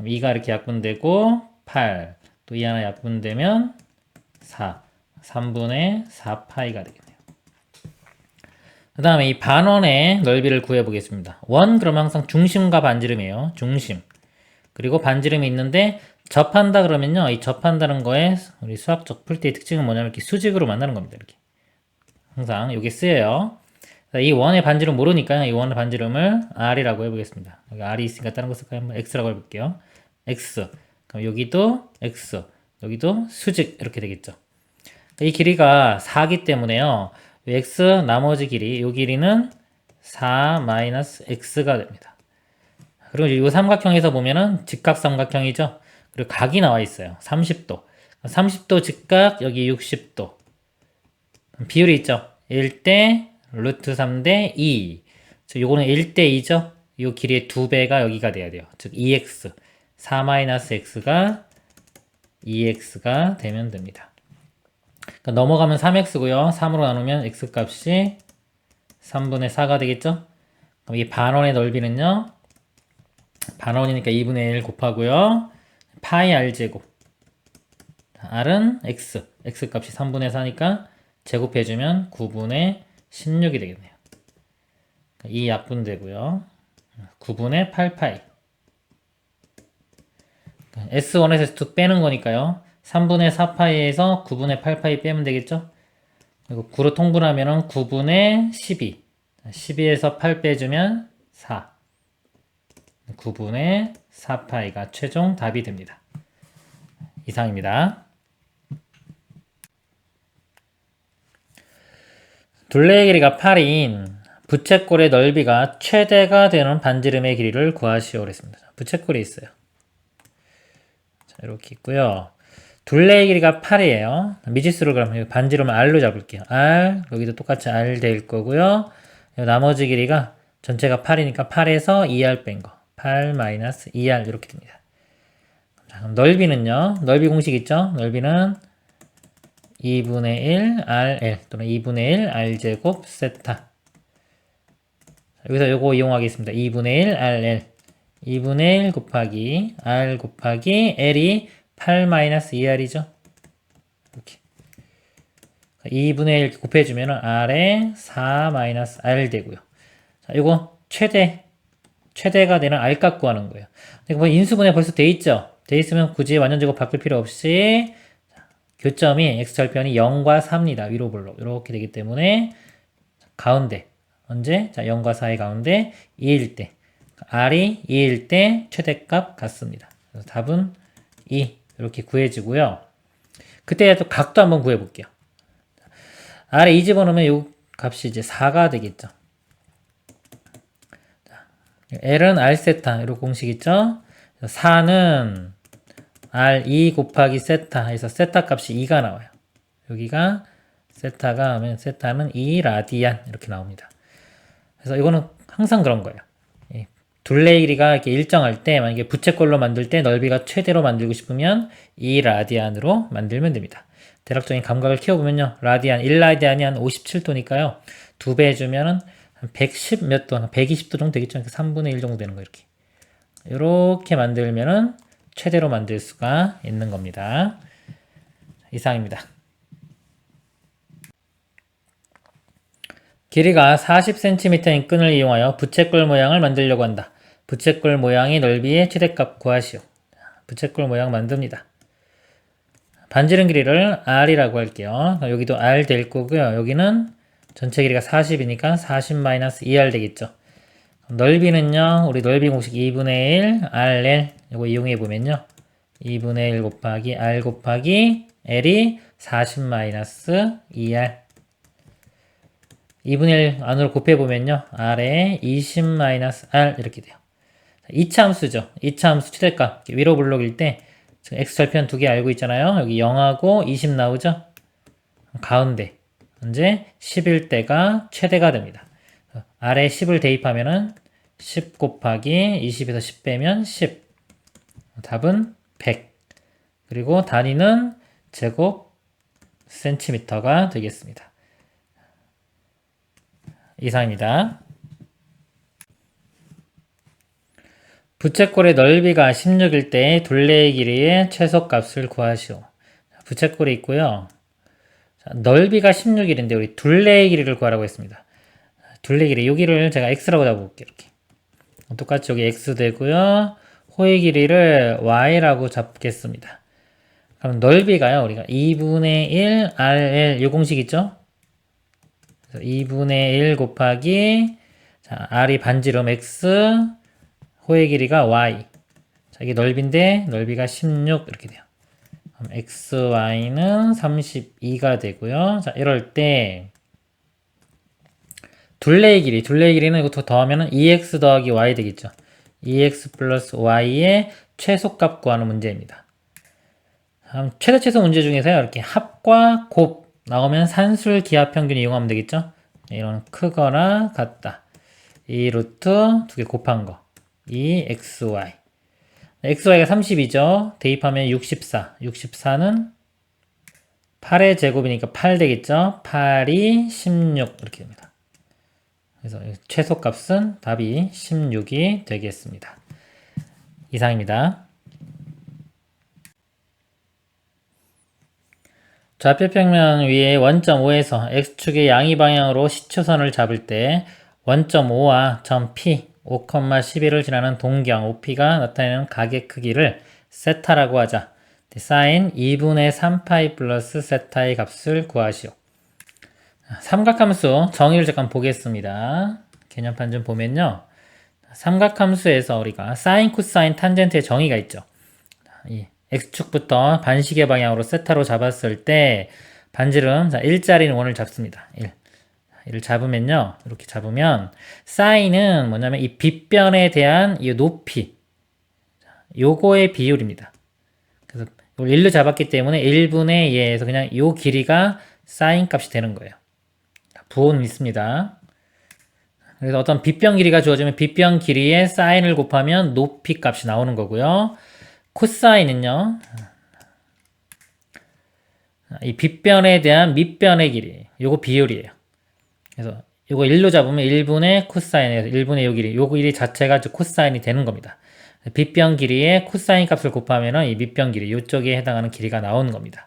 2가 이렇게 약분되고 8 또 2 하나 약분되면 4 3분의 4파이가 되겠네요. 그 다음에 이 반원의 넓이를 구해보겠습니다. 원 그러면 항상 중심과 반지름이에요. 중심. 그리고 반지름이 있는데 접한다 그러면요. 이 접한다는 거에 우리 수학적 풀 때의 특징은 뭐냐면 이렇게 수직으로 만나는 겁니다. 이렇게. 항상 이게 쓰여요. 이 원의 반지름 모르니까 이 원의 반지름을 R이라고 해보겠습니다. 여기 R이 있으니까 다른 거 쓸까요? 한번 X라고 해볼게요. X. 그럼 여기도 X. 여기도 수직. 이렇게 되겠죠. 이 길이가 4기 때문에요. X 나머지 길이, 이 길이는 4-X가 됩니다. 그리고 이 삼각형에서 보면은 직각삼각형이죠. 그리고 각이 나와 있어요. 30도. 30도 직각, 여기 60도. 비율이 있죠. 1대 루트 3대 2. 즉, 요거는 1대 2죠. 요 길이의 2배가 여기가 돼야 돼요. 즉, 2x. 4-x가 2x가 되면 됩니다. 그러니까 넘어가면 3x고요. 3으로 나누면 x 값이 3분의 4가 되겠죠. 그럼 이 반원의 넓이는요. 반원이니까 2분의 1 곱하고요. 파이 r제곱. r은 x. x 값이 3분의 4니까 제곱해주면 9분의 16이 되겠네요. 이 약분되고요. 9분의 8파이. S1에서 S2 빼는 거니까요. 3분의 4파이에서 9분의 8파이 빼면 되겠죠? 그리고 9로 통분하면 9분의 12. 12에서 8 빼주면 4. 9분의 4파이가 최종 답이 됩니다. 이상입니다. 둘레의 길이가 8인 부채꼴의 넓이가 최대가 되는 반지름의 길이를 구하시오 그랬습니다. 부채꼴이 있어요. 자, 이렇게 있고요. 둘레의 길이가 8이에요. 미지수를 그럼 반지름을 R로 잡을게요. R, 여기도 똑같이 R 될 거고요. 나머지 길이가 전체가 8이니까 8에서 2R 뺀 거. 8-2R 이렇게 됩니다. 자, 그럼 넓이는요. 넓이 공식 있죠? 넓이는 2분의 1 RL 또는 2분의 1 R제곱 세타. 여기서 요거 이용하겠습니다. 2분의 1 RL 2분의 1 곱하기 R 곱하기 L이 8-2R이죠. 이렇게 2분의 1 곱해주면 R에 4-R 되고요. 자, 요거 최대가 되는 R값 구하는 거예요. 뭐 인수분해 벌써 돼 있죠? 돼 있으면 굳이 완전 제곱 바꿀 필요 없이 교점이 x절편이 0과 4입니다. 위로 볼록 이렇게 되기 때문에 가운데 언제? 자, 0과 4의 가운데 2일 때 R이 2일 때 최대값 같습니다. 그래서 답은 2 이렇게 구해지고요. 그때 또 각도 한번 구해볼게요. R에 2 집어넣으면 이 값이 이제 4가 되겠죠. L은 R세타 이런 공식 있죠. 4는 R2 곱하기 세타 해서 세타 값이 2가 나와요. 여기가 세타가 하면 세타는 2 라디안 이렇게 나옵니다. 그래서 이거는 항상 그런 거예요. 둘레의 길이가 이렇게 일정할 때 만약에 부채꼴로 만들 때 넓이가 최대로 만들고 싶으면 2 라디안으로 만들면 됩니다. 대략적인 감각을 키워보면요. 라디안 1 라디안이 한 57도니까요. 2배 해주면은 한 110 몇 도, 한 120도 정도 되겠죠. 3분의 1 정도 되는 거 이렇게. 이렇게 만들면은 최대로 만들 수가 있는 겁니다. 이상입니다. 길이가 40cm인 끈을 이용하여 부채꼴 모양을 만들려고 한다. 부채꼴 모양의 넓이의 최대값 구하시오. 부채꼴 모양 만듭니다. 반지름 길이를 R이라고 할게요. 여기도 R 될 거고요. 여기는 전체 길이가 40이니까 40-2R 되겠죠. 넓이는요, 우리 넓이 공식 2분의 1 RL 이거 이용해 보면요, 2분의 1 곱하기 R 곱하기 L이 40-2R 2분의 1 안으로 곱해보면요, R에 20-R 이렇게 돼요. 이차함수죠. 이차함수 최대값 위로 블록일 때 지금 X절편 두 개 알고 있잖아요. 여기 0하고 20 나오죠. 가운데 현재 10일 때가 최대가 됩니다. R에 10을 대입하면은 10 곱하기 20에서 10 빼면 10. 답은 100. 그리고 단위는 제곱 센티미터가 되겠습니다. 이상입니다. 부채꼴의 넓이가 16일 때 둘레의 길이의 최소값을 구하시오. 부채꼴이 있고요. 자, 넓이가 16일인데 우리 둘레의 길이를 구하라고 했습니다. 둘레 길이, 여기를 제가 x라고 잡아볼게요. 이렇게. 똑같이 여기 x 되고요. 호의 길이를 y라고 잡겠습니다. 그럼 넓이가요, 우리가 2분의 1 RL, 이 공식 있죠? 그래서 2분의 1 곱하기, 자, R이 반지름 x, 호의 길이가 y. 자, 이게 넓이인데, 넓이가 16, 이렇게 돼요. 그럼 xy는 32가 되고요. 자, 이럴 때, 둘레의 길이는 이것도 더하면 2x 더하기 y 되겠죠. 2x 플러스 y의 최소값 구하는 문제입니다. 다음 최대 최소 문제 중에서요, 이렇게 합과 곱 나오면 산술 기하 평균 이용하면 되겠죠. 이런 크거나 같다. 이 루트 두 개 곱한 거. 이 xy. xy가 30이죠. 대입하면 64. 64는 8의 제곱이니까 8 되겠죠. 8이 16 이렇게 됩니다. 그래서 최소값은 답이 16이 되겠습니다. 이상입니다. 좌표평면 위에 원점 O에서 X축의 양이 방향으로 시초선을 잡을 때 원점 O와 점 P, 5,11을 지나는 동경 OP가 나타내는 각의 크기를 세타라고 하자. 사인 2분의 3파이 플러스 세타의 값을 구하시오. 삼각함수 정의를 잠깐 보겠습니다. 개념판 좀 보면요, 삼각함수에서 우리가 사인, 코사인, 탄젠트의 정의가 있죠. 이 X축부터 반시계 방향으로 세타로 잡았을 때 반지름, 자, 1짜리는 원을 잡습니다. 1을 잡으면요, 이렇게 잡으면 사인은 뭐냐면 이 빗변에 대한 이 높이, 요거의 비율입니다. 그래서 이걸 1로 잡았기 때문에 1분의 2에서 그냥 요 길이가 사인 값이 되는 거예요. 부호는 있습니다. 그래서 어떤 빗변 길이가 주어지면 빗변 길이에 사인을 곱하면 높이 값이 나오는 거고요. 코사인은요, 이 빗변에 대한 밑변의 길이, 요거 비율이에요. 그래서 요거 1로 잡으면 1분의 코사인에서 1분의 요 길이, 요거 길이 자체가 코사인이 되는 겁니다. 빗변 길이에 코사인 값을 곱하면 이 밑변 길이, 요쪽에 해당하는 길이가 나오는 겁니다.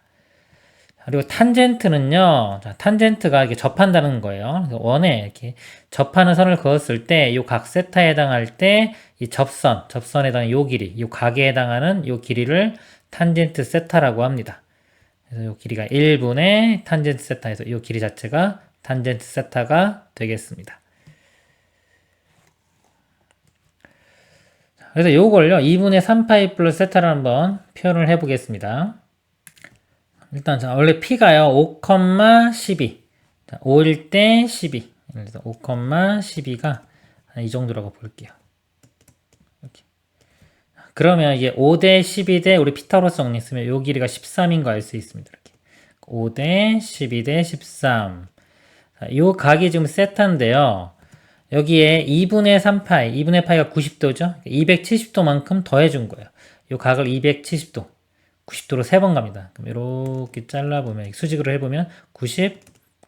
그리고 탄젠트는요, 자, 탄젠트가 이렇게 접한다는 거예요. 원에 이렇게 접하는 선을 그었을 때, 요 각 세타에 해당할 때, 이 접선에 해당하는 요 길이, 요 각에 해당하는 요 길이를 탄젠트 세타라고 합니다. 그래서 요 길이가 1분의 탄젠트 세타에서 요 길이 자체가 탄젠트 세타가 되겠습니다. 그래서 요걸요, 2분의 3파이 플러스 세타를 한번 표현을 해 보겠습니다. 일단 자, 원래 P가요 5,12. 자, 5일 때 12. 그래서 5,12가 이 정도라고 볼게요. 이렇게. 그러면 이게 5대 12대 우리 피타고라스 정리 쓰면 요 길이가 13인 거 알 수 있습니다. 이렇게. 5대 12대 13. 자, 요 각이 지금 세타인데요. 여기에 2분의 3파이, 2분의 파이가 90도죠. 270도만큼 더해준 거예요. 요 각을 270도. 90도로 3번 갑니다. 그럼 이렇게 잘라보면, 수직으로 해보면 90,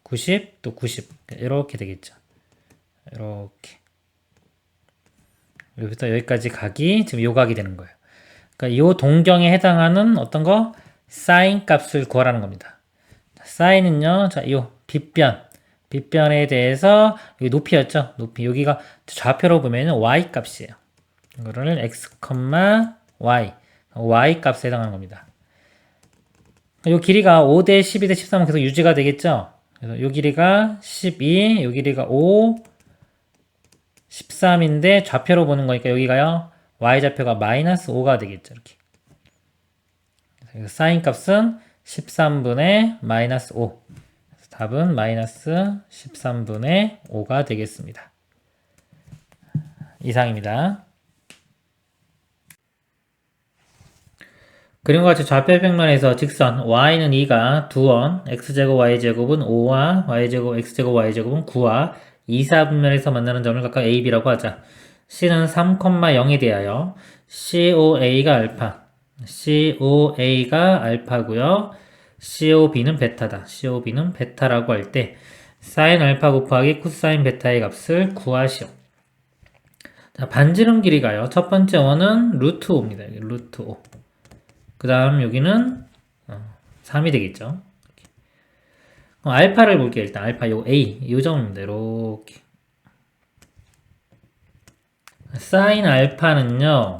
90, 또 90 이렇게 되겠죠. 이렇게 여기부터 여기까지 각이 지금 요 각이 되는 거예요. 그러니까 요 동경에 해당하는 어떤 거? 사인 값을 구하라는 겁니다. 사인은요, 자, 요 빗변 빗변에 대해서 여기 높이였죠. 높이 여기가 좌표로 보면은 y 값이에요. 이거를 x, y y 값에 해당하는 겁니다. 이 길이가 5대 12대 13은 계속 유지가 되겠죠. 그래서 이 길이가 12, 이 길이가 5, 13인데 좌표로 보는 거니까 여기가요. y좌표가 마이너스 5가 되겠죠. 이렇게. 그래서 사인 값은 13분의 마이너스 5. 그래서 답은 마이너스 13분의 5가 되겠습니다. 이상입니다. 그림과 같이 좌표평면에서 직선 y는 2가 2원, x제곱 y제곱은 5와 y제곱 x제곱 y제곱은 9와 2, 4분면에서 만나는 점을 각각 a, b라고 하자. c는 3,0에 대하여 COA가 알파, COA가 알파고요. COB는 베타다. COB는 베타라고 할 때 사인 알파 곱하기 코사인 베타의 값을 구하시오. 자, 반지름 길이가요. 첫 번째 원은 루트 5입니다. 루트 5. 그 다음 여기는 3이 되겠죠. 알파를 볼게요. 일단 알파 요 A 요 점입니다. 이렇게 사인 알파는요.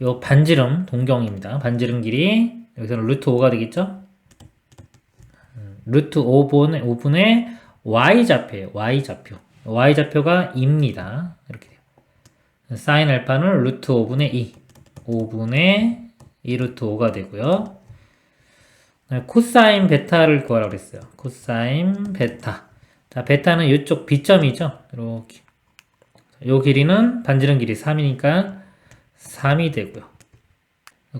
요 반지름 동경입니다. 반지름 길이 여기서는 루트 5가 되겠죠. 루트 5분의 y좌표예요. y좌표. y좌표가 2입니다. 이렇게 돼요. 사인 알파는 루트 5분의 2. 5분의 2 루트 5가 되고요. 코사인 베타를 구하라고 그랬어요. 코사인 베타. 자, 베타는 이쪽 B점이죠. 이렇게. 요 길이는 반지름 길이 3이니까 3이 되고요.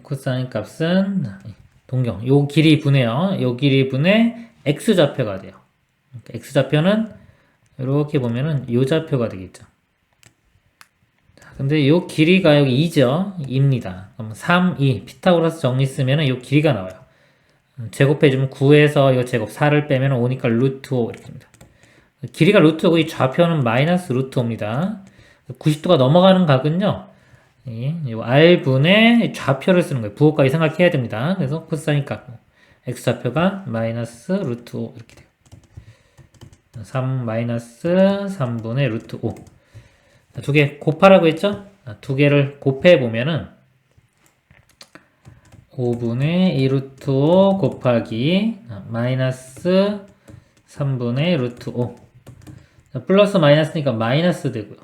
코사인 값은 동경. 요 길이 분해요. 요 길이 분해 X좌표가 돼요. X좌표는 이렇게 보면은 요 좌표가 되겠죠. 자, 근데 요 길이가 여기 2죠. 2입니다. 그럼 3, 2. 피타고라스 정리 쓰면은 요 길이가 나와요. 제곱해주면 9에서 이거 제곱 4를 빼면 5니까 루트 5 이렇게입니다. 길이가 루트 5고 이 좌표는 마이너스 루트 5입니다. 90도가 넘어가는 각은요. 이 R분의 좌표를 쓰는 거예요. 부호까지 생각해야 됩니다. 그래서 코사인 값 X좌표가 마이너스 루트 5 이렇게 돼요. 3 마이너스 3분의 루트 5 두 개 곱하라고 했죠? 두 개를 곱해보면은 5분의 2 루트 5 곱하기 마이너스 3분의 루트 5 플러스 마이너스니까 마이너스 되고요.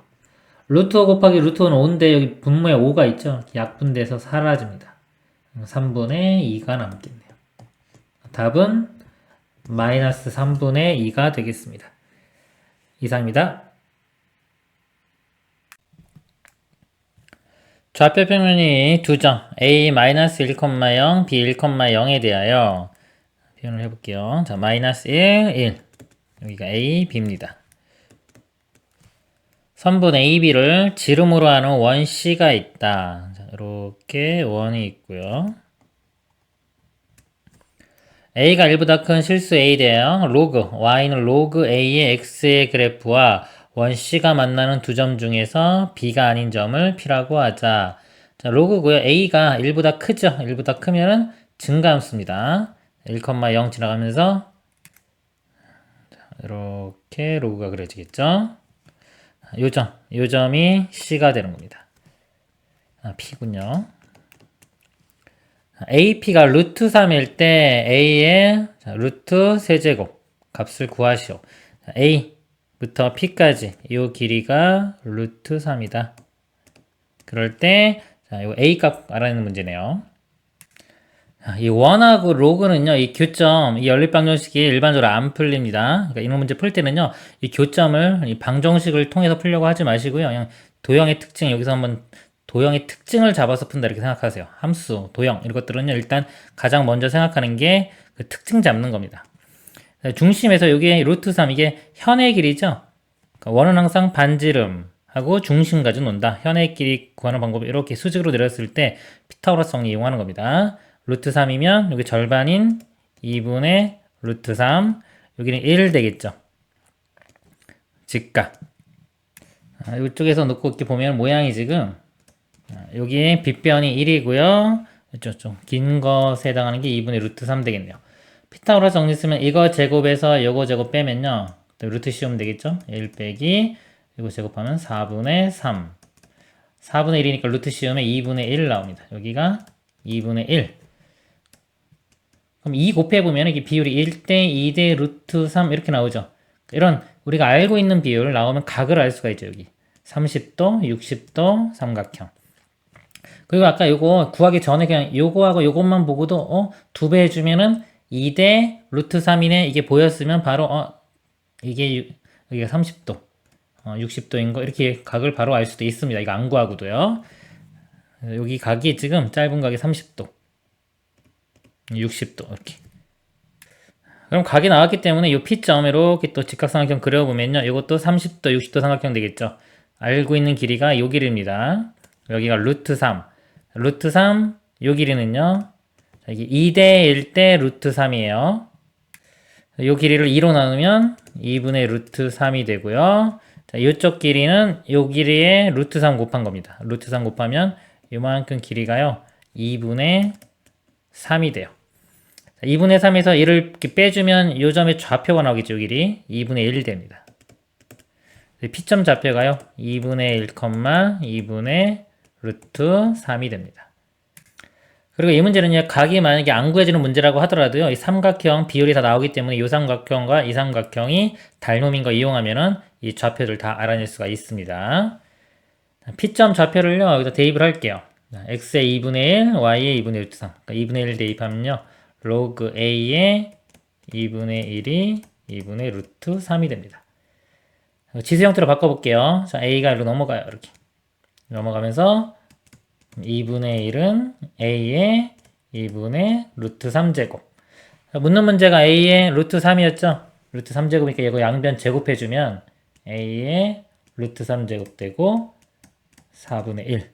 루트 5 곱하기 루트 5는 5인데 여기 분모에 5가 있죠. 약분돼서 사라집니다. 3분의 2가 남겠네요. 답은 마이너스 3분의 2가 되겠습니다. 이상입니다. 좌표 평면이 두 점 a-1,0, b1,0에 대하여 표현을 해볼게요. 자, 마이너스 1, 1 여기가 a, b입니다. 선분 a, b를 지름으로 하는 원 c가 있다. 자, 이렇게 원이 있고요. a가 1보다 큰 실수 a 대하여 로그 y는 로그 a의 x의 그래프와 원 C가 만나는 두 점 중에서 B가 아닌 점을 P라고 하자. 자, 로그고요. A가 1보다 크죠. 1보다 크면은 증가함수입니다. 1,0 지나가면서 이렇게 로그가 그려지겠죠. 요 점이 C가 되는 겁니다. P군요. AP가 루트 3일 때 A의 루트 세제곱 값을 구하시오. A 부터 P까지 이 길이가 루트 3이다. 그럴 때 자, 이 A 값 알아내는 문제네요. 이 원하고 로그는요, 이 교점, 이 연립방정식이 일반적으로 안 풀립니다. 그러니까 이런 문제 풀 때는요, 이 교점을 이 방정식을 통해서 풀려고 하지 마시고요. 그냥 도형의 특징, 여기서 한번 도형의 특징을 잡아서 푼다 이렇게 생각하세요. 함수, 도형 이런 것들은요, 일단 가장 먼저 생각하는 게 그 특징 잡는 겁니다. 중심에서 여기 루트 3 이게 현의 길이죠. 그러니까 원은 항상 반지름하고 중심까지 논다. 현의 길이 구하는 방법을 이렇게 수직으로 내렸을 때 피타고라스 정리 이용하는 겁니다. 루트 3이면 여기 절반인 2분의 루트 3 여기는 1 되겠죠. 직각. 이쪽에서 놓고 이렇게 보면 모양이 지금 여기 빗변이 1이고요. 좀 긴 것에 해당하는 게 2분의 루트 3 되겠네요. 피타고라스 정리 쓰면 이거 제곱에서 요거 제곱 빼면요. 루트 씌우면 되겠죠? 1 빼기 이거 제곱하면 4분의 3. 4분의 1이니까 루트 씌우면 2분의 1 나옵니다. 여기가 2분의 1. 그럼 2 곱해보면 이게 비율이 1대 2대 루트 3 이렇게 나오죠. 이런 우리가 알고 있는 비율 나오면 각을 알 수가 있죠. 여기 30도, 60도 삼각형. 그리고 아까 요거 구하기 전에 그냥 요거하고 요것만 보고도 2배 해주면은 2대 루트 3이네 이게 보였으면 바로 이게 여기가 30도 60도인 거 이렇게 각을 바로 알 수도 있습니다. 이거 안 구하고도요. 여기 각이 지금 짧은 각이 30도 60도 이렇게. 그럼 각이 나왔기 때문에 이 P점 이렇게 또 직각삼각형 그려보면요. 이것도 30도 60도 삼각형 되겠죠. 알고 있는 길이가 이 길이입니다. 여기가 루트 3 루트 3 이 길이는요. 이게 2대 1대 루트 3이에요. 이 길이를 2로 나누면 2분의 루트 3이 되고요. 자, 이쪽 길이는 이 길이에 루트 3 곱한 겁니다. 루트 3 곱하면 이만큼 길이가요. 2분의 3이 돼요. 자, 2분의 3에서 1을 이렇게 빼주면 이 점의 좌표가 나오겠죠. 이 길이 2분의 1 됩니다. P점 좌표가요. 2분의 1, 2분의 루트 3이 됩니다. 그리고 이 문제는요, 각이 만약에 안 구해지는 문제라고 하더라도요, 이 삼각형 비율이 다 나오기 때문에 이 삼각형과 이 삼각형이 달놈인 거 이용하면은 이 좌표를 다 알아낼 수가 있습니다. P점 좌표를요, 여기다 대입을 할게요. x의 2분의 1, y의 2분의 루트 3. 그러니까 2분의 1 대입하면요, 로그 a의 2분의 1이 2분의 루트 3이 됩니다. 지수 형태로 바꿔볼게요. 자, a가 이리로 넘어가요. 이렇게. 넘어가면서 2분의 1은 a의 2분의 루트 3제곱. 묻는 문제가 a의 루트 3이었죠? 루트 3제곱이니까 이거 양변 제곱해주면 a의 루트 3제곱 되고 4분의 1.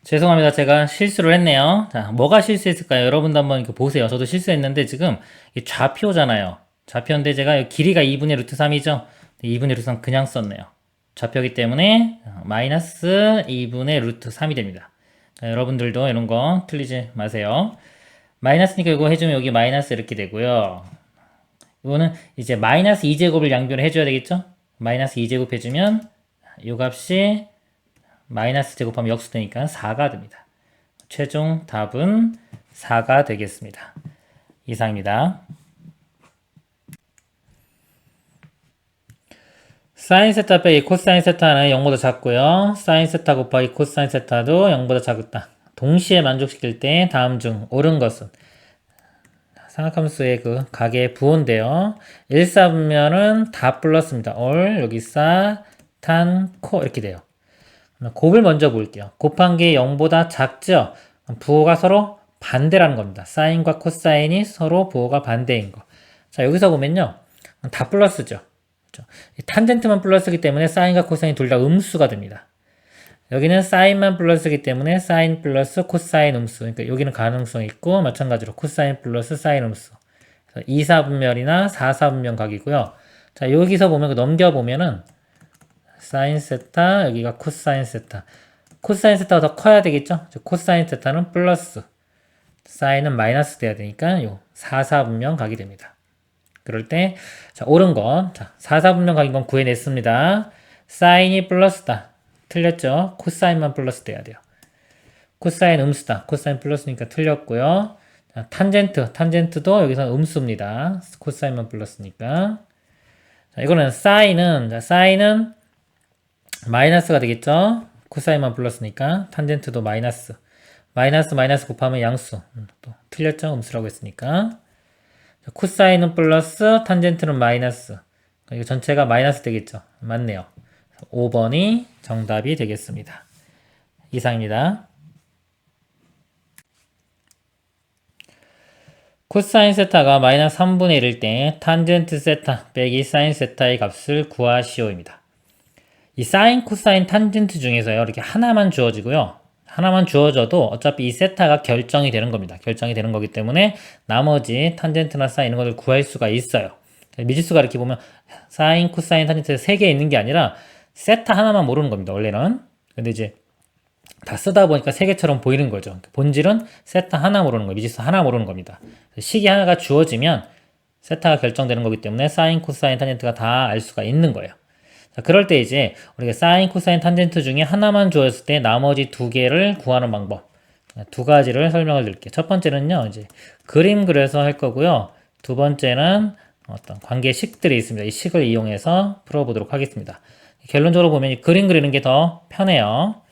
죄송합니다. 제가 실수를 했네요. 자, 뭐가 실수했을까요? 여러분도 한번 이렇게 보세요. 저도 실수했는데 지금 이 좌표잖아요. 좌표인데 제가 길이가 2분의 루트 3이죠? 2분의 루트 3 그냥 썼네요. 좌표이기 때문에 마이너스 2분의 루트 3이 됩니다. 여러분들도 이런 거 틀리지 마세요. 마이너스니까 이거 해주면 여기 마이너스 이렇게 되고요. 이거는 이제 마이너스 2제곱을 양변을 해줘야 되겠죠? 마이너스 2제곱 해주면 이 값이 마이너스 제곱하면 역수되니까 4가 됩니다. 최종 답은 4가 되겠습니다. 이상입니다. 사인 세타 빼기 코사인 세타는 0보다 작고요. 사인 세타 곱하기 코사인 세타도 0보다 작다. 동시에 만족시킬 때 다음 중 옳은 것은 삼각함수의 그 각의 부호인데요. 1, 4분면은 다 플러스입니다. 올 여기 사, 탄, 코 이렇게 돼요. 곱을 먼저 볼게요. 곱한 게 0보다 작죠? 부호가 서로 반대라는 겁니다. 사인과 코사인이 서로 부호가 반대인 거. 자, 여기서 보면요. 다 플러스죠. 그렇죠? 탄젠트만 플러스이기 때문에 사인과 코사인 둘 다 음수가 됩니다. 여기는 사인만 플러스이기 때문에 사인 플러스 코사인 음수. 그러니까 여기는 가능성이 있고 마찬가지로 코사인 플러스 사인 음수. 2, 4분면이나 4, 4분면 각이고요. 자, 여기서 보면 넘겨보면은 사인 세타, 여기가 코사인 세타. 코사인 세타가 더 커야 되겠죠? 코사인 세타는 플러스, 사인은 마이너스 돼야 되니까 요 4, 4분면 각이 됩니다. 그럴 때, 자, 옳은 건, 자, 4, 4분면 각인 건 구해냈습니다. 사인이 플러스다. 틀렸죠? 코사인만 플러스 돼야 돼요. 코사인 음수다. 코사인 플러스니까 틀렸고요. 자, 탄젠트도 여기서 음수입니다. 코사인만 플러스니까. 자, 이거는 사인은 마이너스가 되겠죠? 코사인만 플러스니까. 탄젠트도 마이너스. 마이너스 곱하면 양수. 또 틀렸죠? 음수라고 했으니까. 자, 코사인은 플러스, 탄젠트는 마이너스. 이거 전체가 마이너스 되겠죠? 맞네요. 5번이 정답이 되겠습니다. 이상입니다. 코사인 세타가 마이너스 3분의 1일 때 탄젠트 세타 빼기 사인 세타의 값을 구하시오입니다. 이 사인, 코사인, 탄젠트 중에서요. 이렇게 하나만 주어지고요. 하나만 주어져도 어차피 이 세타가 결정이 되는 겁니다. 결정이 되는 거기 때문에 나머지 탄젠트나 사인 이런 것을 구할 수가 있어요. 미지수가 이렇게 보면 사인, 코사인, 탄젠트 3개 있는 게 아니라 세타 하나만 모르는 겁니다. 원래는. 근데 이제 다 쓰다 보니까 세 개처럼 보이는 거죠. 본질은 세타 하나 모르는 거예요. 미지수 하나 모르는 겁니다. 식이 하나가 주어지면 세타가 결정되는 거기 때문에 사인, 코사인, 탄젠트가 다 알 수가 있는 거예요. 자, 그럴 때 이제 우리가 사인, 코사인, 탄젠트 중에 하나만 주었을 때 나머지 두 개를 구하는 방법. 두 가지를 설명을 드릴게요. 첫 번째는요, 이제 그림 그려서 할 거고요. 두 번째는 어떤 관계식들이 있습니다. 이 식을 이용해서 풀어보도록 하겠습니다. 결론적으로 보면 이 그림 그리는 게 더 편해요.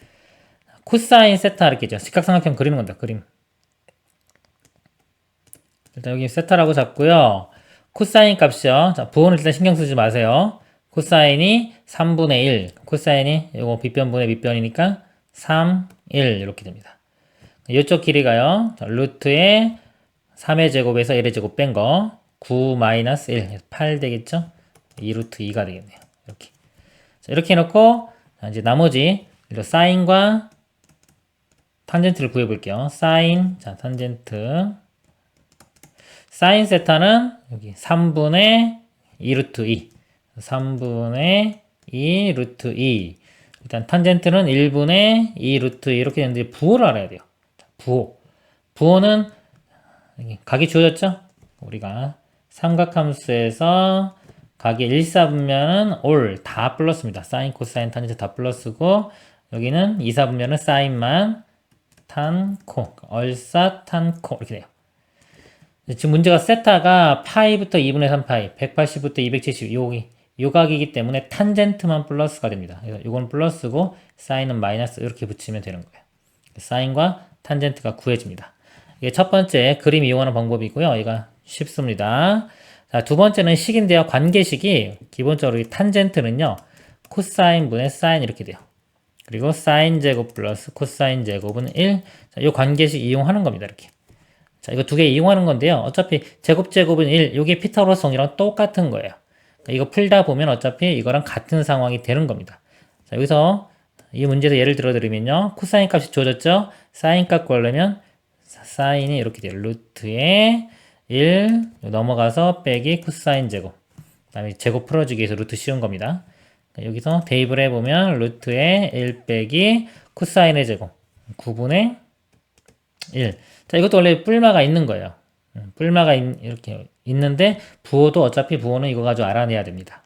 코사인 세타 이렇게 죠. 직각삼각형 그리는 겁니다. 그림. 일단 여기 세타라고 잡고요. 코사인 값이요. 자, 부호는 일단 신경 쓰지 마세요. 코사인이 3분의 1. 코사인이 이거 빗변분의 밑변이니까 3, 1 이렇게 됩니다. 이쪽 길이가요. 자, 루트에 3의 제곱에서 1의 제곱 뺀 거. 9 마이너스 1. 8 되겠죠? 2 루트 2가 되겠네요. 이렇게. 자, 이렇게 해놓고, 이제 나머지, 사인과 탄젠트를 구해볼게요. 사인, 자, 탄젠트. 사인 세타는 여기 3분의 2 루트 2. 3분의 2 루트 2. 일단 탄젠트는 1분의 2 루트 2 이렇게 되는데 부호를 알아야 돼요. 자, 부호. 부호는 여기 각이 주어졌죠? 우리가 삼각함수에서 각이 1, 4분면은 올 다 플러스입니다. 사인, 코사인, 탄젠트 다 플러스고 여기는 2, 4분면은 사인만 탄, 코, 얼싸, 탄, 코 이렇게 돼요. 지금 문제가 세타가 파이부터 2분의 3파이, 180부터 270 요 각이기 때문에 탄젠트만 플러스가 됩니다. 그래서 이건 플러스고 사인은 마이너스 이렇게 붙이면 되는 거예요. 사인과 탄젠트가 구해집니다. 이게 첫 번째 그림 이용하는 방법이고요. 얘가 쉽습니다. 자, 두 번째는 식인데요. 관계식이 기본적으로 이 탄젠트는요. 코사인 분의 사인 이렇게 돼요. 그리고 사인 제곱 플러스 코사인 제곱은 1. 자, 이 관계식 이용하는 겁니다. 이렇게. 자, 이거 두 개 이용하는 건데요. 어차피 제곱은 1. 이게 피타고라스성이랑 똑같은 거예요. 그러니까 이거 풀다 보면 어차피 이거랑 같은 상황이 되는 겁니다. 자, 여기서 이 문제에서 예를 들어 드리면요. 코사인 값이 주어졌죠? 사인 값 구하려면 사인이 이렇게 돼요. 루트에 1 넘어가서 빼기 코사인 제곱. 그 다음에 제곱 풀어주기 위해서 루트 씌운 겁니다. 여기서 대입을 해보면 루트에 1 빼기 코사인의 제곱 9분의 1. 자, 이것도 원래 뿔마가 있는 거예요. 뿔마가 이렇게 있는데 부호도 어차피 부호는 이거 가지고 알아내야 됩니다.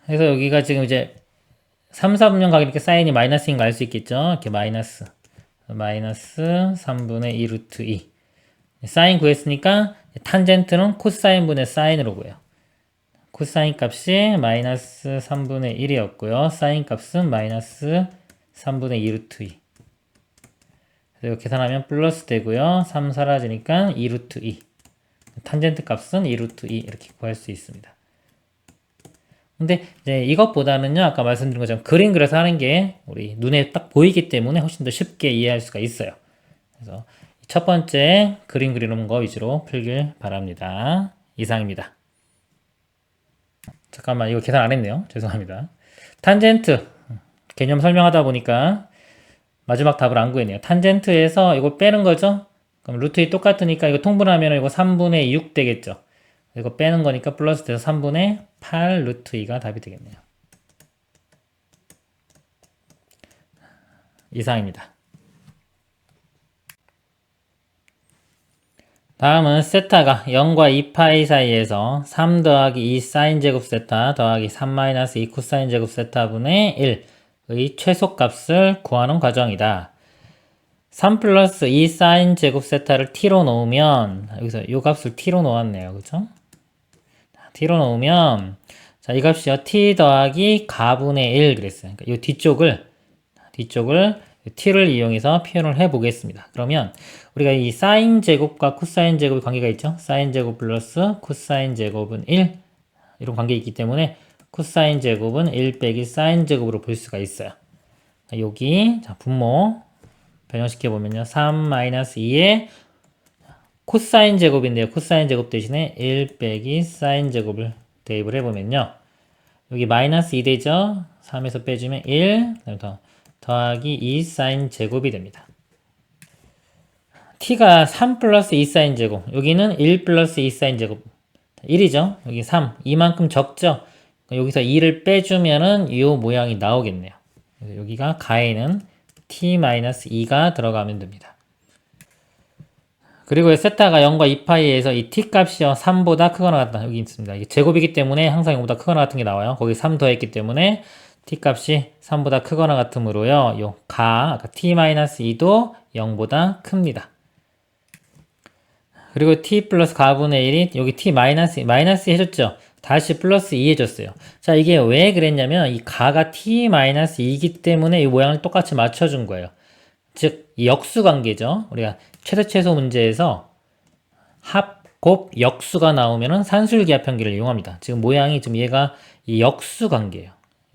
그래서 여기가 지금 이제 3, 4분면 각이 이렇게 사인이 마이너스인 거 알 수 있겠죠? 이렇게 마이너스 3분의 2 루트 2. 사인 구했으니까 탄젠트는 코사인 분의 사인으로 구해요. 코사인 값이 마이너스 3분의 1이었고요. 사인 값은 마이너스 3분의 2 루트 2. 그래서 계산하면 플러스 되고요. 3 사라지니까 2 루트 2. 탄젠트 값은 2 루트 2 이렇게 구할 수 있습니다. 근데 이제 이것보다는요. 아까 말씀드린 것처럼 그림 그려서 하는 게 우리 눈에 딱 보이기 때문에 훨씬 더 쉽게 이해할 수가 있어요. 그래서 첫 번째 그림 그리는 거 위주로 풀길 바랍니다. 이상입니다. 잠깐만 이거 계산 안 했네요. 죄송합니다. 탄젠트 개념 설명하다 보니까 마지막 답을 안 구했네요. 탄젠트에서 이거 빼는 거죠? 그럼 루트 2 똑같으니까 이거 통분하면 이거 3분의 6 되겠죠? 이거 빼는 거니까 플러스 돼서 3분의 8 루트 2가 답이 되겠네요. 이상입니다. 다음은 세타가 0과 2파이 사이에서 3 더하기 2 사인 제곱 세타 더하기 3 마이너스 2 코사인 제곱 세타분의 1의 최소값을 구하는 과정이다. 3 플러스 2 사인 제곱 세타를 t로 놓으면 여기서 이 값을 t로 놓았네요. 그죠? t로 놓으면 자, 이 값이요. t 더하기 가분의 1 그랬어요. 그러니까 이 뒤쪽을 t를 이용해서 표현을 해 보겠습니다. 그러면 우리가 이 사인 제곱과 코사인 제곱의 관계가 있죠. 사인 제곱 플러스 코사인 제곱은 1 이런 관계 있기 때문에 코사인 제곱은 1 빼기 사인 제곱으로 볼 수가 있어요. 여기 자, 분모 변형시켜 보면요. 3 마이너스 2의 코사인 제곱인데요. 코사인 제곱 대신에 1 빼기 사인 제곱을 대입을 해보면요. 여기 마이너스 2 되죠. 3에서 빼주면 1 더하기 2 사인 제곱이 됩니다. t가 3 플러스 2 사인 제곱 여기는 1 플러스 2 사인 제곱 1이죠. 여기 3 이만큼 적죠. 여기서 2를 빼주면은 이 모양이 나오겠네요. 여기가 가에는 t-2가 들어가면 됩니다. 그리고 세타가 0과 2파이에서 이 t 값이 3보다 크거나 같다. 여기 있습니다. 이게 제곱이기 때문에 항상 0보다 크거나 같은 게 나와요. 거기 3 더했기 때문에 t 값이 3보다 크거나 같으므로요. 요 아까 t-2도 0보다 큽니다. 그리고 t 플러스 가분의 1이 여기 t 마이너스 해줬죠. 다시 플러스 2 해줬어요. 자, 이게 왜 그랬냐면 이 가가 t-2이기 때문에 이 모양을 똑같이 맞춰준 거예요. 즉 역수 관계죠. 우리가 최대-최소 문제에서 합, 곱, 역수가 나오면은 산술기하편기를 이용합니다. 지금 모양이 좀 얘가 이 역수 관계예요.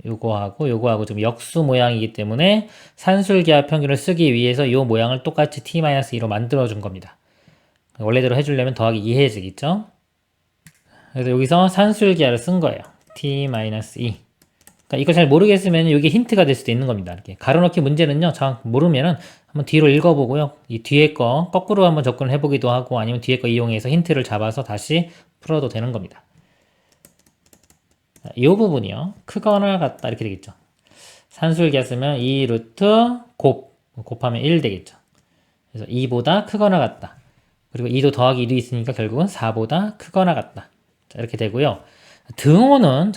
요거하고 좀 역수 모양이기 때문에 산술기하편기를 쓰기 위해서 이 모양을 똑같이 t-2로 만들어준 겁니다. 원래대로 해주려면 더하기 2 해야겠죠? 그래서 여기서 산술기하를 쓴 거예요. t-2. 그러니까 이거 잘 모르겠으면 이게 힌트가 될 수도 있는 겁니다. 이렇게 가로넣기 문제는요, 정확히 모르면은 한번 뒤로 읽어보고요. 이 뒤에 거 거꾸로 한번 접근을 해보기도 하고 아니면 뒤에 거 이용해서 힌트를 잡아서 다시 풀어도 되는 겁니다. 이 부분이요. 크거나 같다 이렇게 되겠죠. 산술기하 쓰면 2 루트 곱하면 1 되겠죠. 그래서 2보다 크거나 같다. 그리고 2도 더하기 1이 있으니까 결국은 4보다 크거나 같다. 자, 이렇게 되고요. 등호는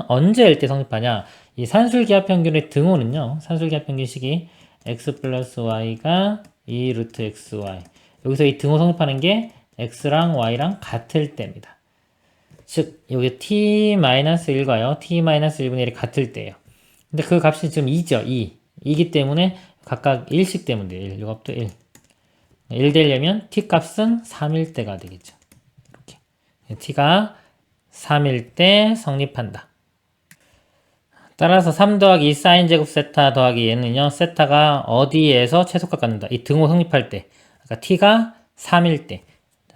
언제일 때 성립하냐? 이 산술기하평균의 등호는요. 산술기하평균식이 x 플러스 y가 2 루트 xy. 여기서 이 등호 성립하는 게 x랑 y랑 같을 때입니다. 즉 여기 t-1과요. t-1분의 1이 같을 때예요. 근데 그 값이 지금 2죠. 2이기 때문에 각각 1씩 되면 돼요. 1, 이것도 1. 1 되려면 t 값은 3일 때가 되겠죠. 이렇게. t가 3일 때 성립한다. 따라서 3 더하기 2 사인 제곱 세타 더하기 얘는요. 세타가 어디에서 최소값 갖는다. 이 등호 성립할 때. 그러니까 t가 3일 때.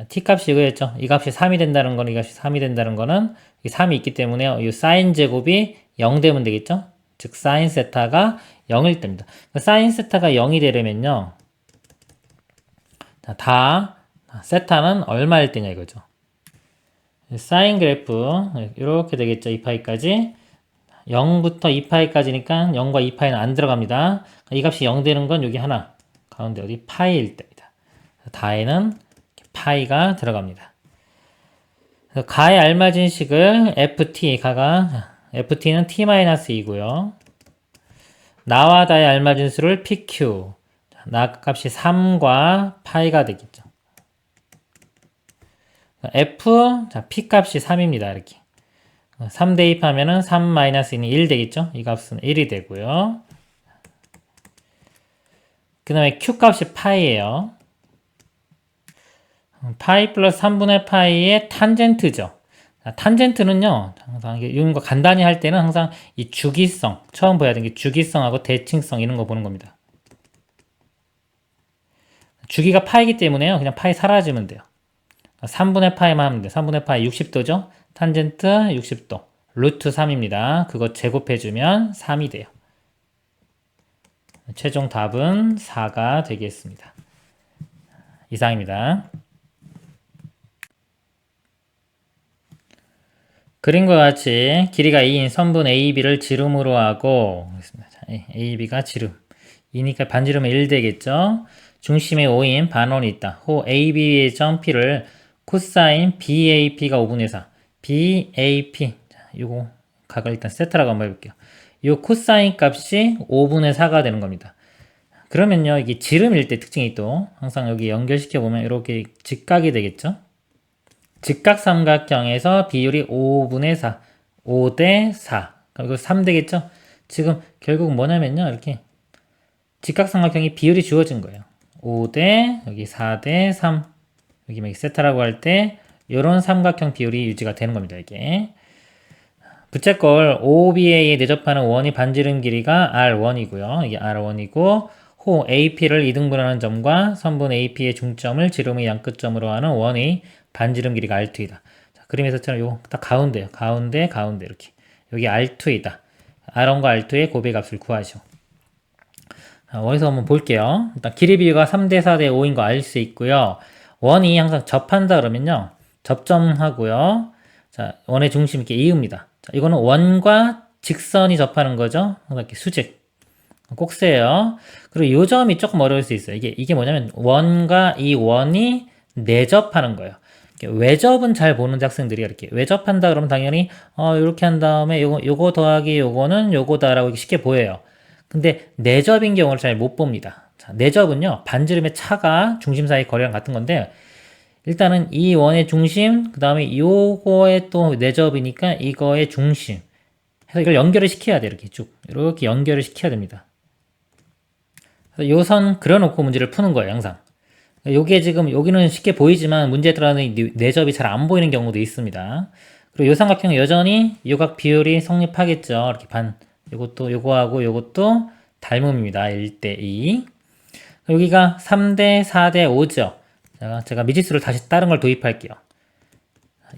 t 값이 이거였죠. 이 값이 3이 된다는 거는 이 값이 3이 된다는 거는 이 3이 있기 때문에 이 사인 제곱이 0 되면 되겠죠. 즉 사인 세타가 0일 때입니다. 사인 세타가 0이 되려면요. 다 세타는 얼마일 때냐 이거죠. 사인 그래프 이렇게 되겠죠. 2파이까지 0부터 2파이까지니까 0과 2파이는 안 들어갑니다. 이 값이 0 되는 건 여기 하나 가운데 어디 파이일 때입니다. 다에는 파이가 들어갑니다. 가에 알맞은 식을 ft는 t-2고요. 나와 다에 알맞은 수를 pq. 나 값이 3과 파이가 되겠죠. p 값이 3입니다. 이렇게. 3 대입하면은 3-2는 1 되겠죠? 이 값은 1이 되고요. 그 다음에 q 값이 파이예요. 파이 플러스 3분의 파이의 탄젠트죠. 탄젠트는요, 항상 이런 거 간단히 할 때는 항상 이 주기성, 처음 봐야 되는 게 주기성하고 대칭성 이런 거 보는 겁니다. 주기가 파이기 때문에요. 그냥 파이 사라지면 돼요. 3분의 파이만 하면 돼요. 3분의 파이 60도죠? 탄젠트 60도. 루트 3입니다. 그거 제곱해주면 3이 돼요. 최종 답은 4가 되겠습니다. 이상입니다. 그림과 같이 길이가 2인 선분 AB를 지름으로 하고 AB가 지름 2니까 반지름은 1 되겠죠. 중심에 5인 반원이 있다. 호 AB의 점 P를 코사인 BAP가 5분의 4 BAP 요거 각을 일단 세타라고 한번 해볼게요. 요 코사인 값이 5분의 4가 되는 겁니다. 그러면요 이게 지름일 때 특징이 또 항상 여기 연결시켜 보면 이렇게 직각이 되겠죠. 직각 삼각형에서 비율이 5분의 4 5대 4 그럼 이거 3 되겠죠. 지금 결국 뭐냐면요 이렇게 직각 삼각형이 비율이 주어진 거예요. 5대 여기 4대 3 여기 세타라고 할 때 이런 삼각형 비율이 유지가 되는 겁니다. 이게 부채꼴 OBA에 내접하는 원이 반지름 길이가 R1이고요. 이게 R1이고 호 AP를 이등분하는 점과 선분 AP의 중점을 지름의 양끝점으로 하는 원의 반지름 길이가 R2이다. 자, 그림에서처럼 요 딱 가운데요. 가운데 이렇게 여기 R2이다. R1과 R2의 곱의 값을 구하시오. 원에서 한번 볼게요. 일단 길이 비율가 3대 4대 5인 거 알 수 있고요. 원이 항상 접한다 그러면요. 접점하고요. 자, 원의 중심 이렇게 이읍니다. 자, 이거는 원과 직선이 접하는 거죠. 이렇게 수직. 꼭 세요. 그리고 요 점이 조금 어려울 수 있어요. 이게 뭐냐면 원과 이 원이 내접하는 거예요. 외접은 잘 보는 학생들이 이렇게 외접한다 그러면 당연히 이렇게 한 다음에 요거 더하기 요거는 요거다라고 쉽게 보여요. 근데 내접인 경우를 잘 못 봅니다. 자, 내접은요 반지름의 차가 중심 사이 거리랑 같은 건데 일단은 이 원의 중심 그 다음에 요거의 또 내접이니까 이거의 중심 해서 이걸 연결을 시켜야 돼요. 이렇게 연결을 시켜야 됩니다. 요 선 그려놓고 문제를 푸는 거예요, 항상. 요게 지금, 여기는 쉽게 보이지만 문제에 따라서 내접이 잘 안 보이는 경우도 있습니다. 그리고 요 삼각형은 여전히 요각 비율이 성립하겠죠. 이렇게 요것도, 요거하고 요것도 닮음입니다. 1대2. 여기가 3대 4대 5죠. 제가 미지수를 다시 다른 걸 도입할게요.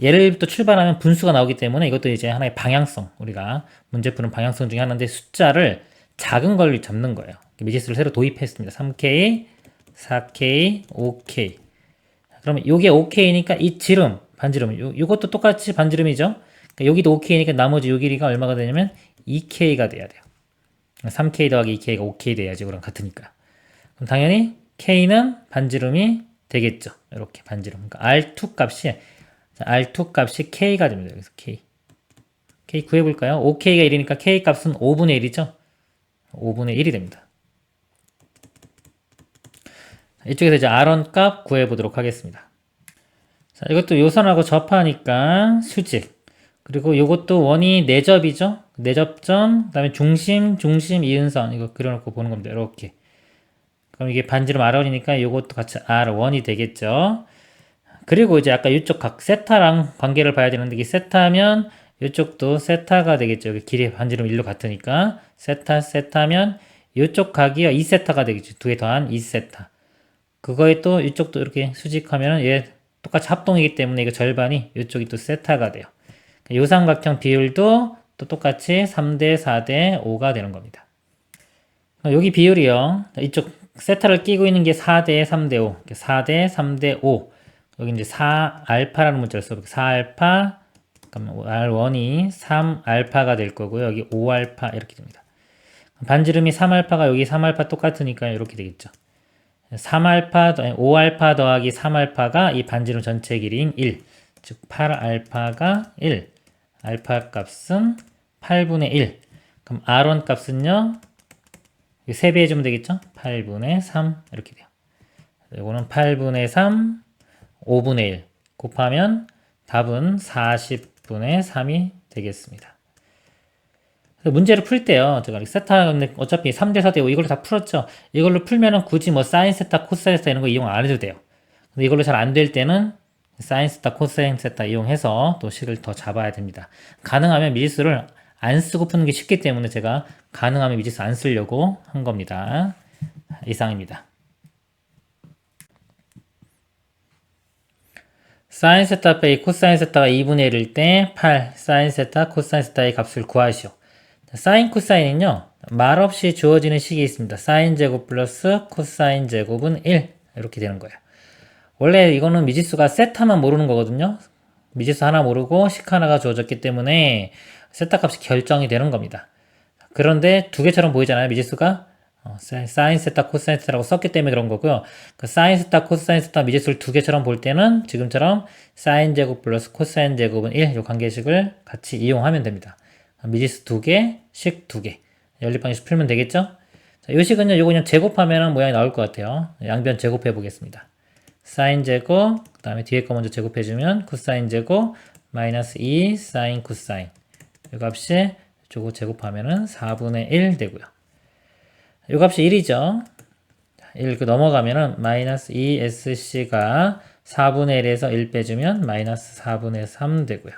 얘를부터 출발하면 분수가 나오기 때문에 이것도 이제 하나의 방향성, 우리가 문제 푸는 방향성 중에 하나인데 숫자를 작은 걸 잡는 거예요. 미지수를 새로 도입했습니다. 3K, 4K, 5K. 그러면 요게 5K니까 이 지름, 반지름, 요것도 똑같이 반지름이죠. 그러니까 여기도 5K니까 나머지 요 길이가 얼마가 되냐면 2K가 돼야 돼요. 3K 더하기 2K가 5K 돼야지, 그럼 같으니까. 그럼 당연히 K는 반지름이 되겠죠. 이렇게 반지름. 그러니까 R2 값이, R2 값이 K가 됩니다. 여기서 K. K 구해볼까요? 5K가 1이니까 K 값은 5분의 1이죠. 5분의 1이 됩니다. 이쪽에서 이제 R1 값 구해보도록 하겠습니다. 자, 이것도 요선하고 접하니까 수직. 그리고 이것도 원이 내접이죠. 내접점, 그 다음에 중심, 이은선. 이거 그려놓고 보는 겁니다. 이렇게. 그럼 이게 반지름 R1이니까 이것도 같이 R1이 되겠죠. 그리고 이제 아까 이쪽 각 세타랑 관계를 봐야 되는데 이 세타면 이쪽도 세타가 되겠죠. 길이 반지름 1로 같으니까 세타면 이쪽 각이 2세타가 되겠죠. 2에 더한 2세타. 그거에 또 이쪽도 이렇게 수직하면 얘 똑같이 합동이기 때문에 이거 절반이 이쪽이 또 세타가 돼요. 요 삼각형 비율도 또 똑같이 3대 4대 5가 되는 겁니다. 여기 비율이요. 이쪽 세타를 끼고 있는 게 4대 3대 5. 4대 3대 5. 여기 이제 4알파라는 문자를 써볼게요. 4알파, R1이 3알파가 될 거고요. 여기 5알파 이렇게 됩니다. 반지름이 3알파가 여기 3알파 똑같으니까 이렇게 되겠죠. 5알파 더하기 3알파가 이 반지름 전체 길이인 1. 즉 8알파가 1. 알파 값은 8분의 1. 그럼 R1 값은요. 3배 해주면 되겠죠? 8분의 3 이렇게 돼요. 이거는 8분의 3, 5분의 1 곱하면 답은 40분의 3이 되겠습니다. 문제를 풀 때요. 제가 세타 어차피 3대 4대 5 이걸로 다 풀었죠. 이걸로 풀면은 굳이 뭐 사인 세타, 코사인 세타 이런 거 이용 안 해도 돼요. 근데 이걸로 잘 안 될 때는 사인 세타, 코사인 세타 이용해서 또 식을 더 잡아야 됩니다. 가능하면 미지수를 안 쓰고 푸는 게 쉽기 때문에 제가 가능하면 미지수 안 쓰려고 한 겁니다. 이상입니다. 사인 세타 빼기 코사인 세타가 2분의 1일 때 8 사인 세타, 코사인 세타의 값을 구하시오. 사인 코사인은요 말없이 주어지는 식이 있습니다. 사인 제곱 플러스 코사인 제곱은 1 이렇게 되는 거예요. 원래 이거는 미지수가 세타만 모르는 거거든요. 미지수 하나 모르고 식 하나가 주어졌기 때문에 세타 값이 결정이 되는 겁니다. 그런데 두 개처럼 보이잖아요. 미지수가 사인 세타, 코사인 세타라고 썼기 때문에 그런 거고요. 그 사인 세타, 코사인 세타 미지수를 두 개처럼 볼 때는 지금처럼 사인 제곱 플러스 코사인 제곱은 1 이 관계식을 같이 이용하면 됩니다. 미지수 2개, 식 2개. 연립방식 풀면 되겠죠? 자, 이 식은요, 요거 그냥 제곱하면 모양이 나올 것 같아요. 양변 제곱해 보겠습니다. 사인 제곱, 그 다음에 뒤에 거 먼저 제곱해주면 코사인 제곱, 마이너스 2 사인 코사인. 이 값이 저거 제곱하면은 4분의 1 되고요. 이 값이 1이죠. 1 넘어가면은 마이너스 2sc가 4분의 1에서 1 빼주면 마이너스 4분의 3 되고요.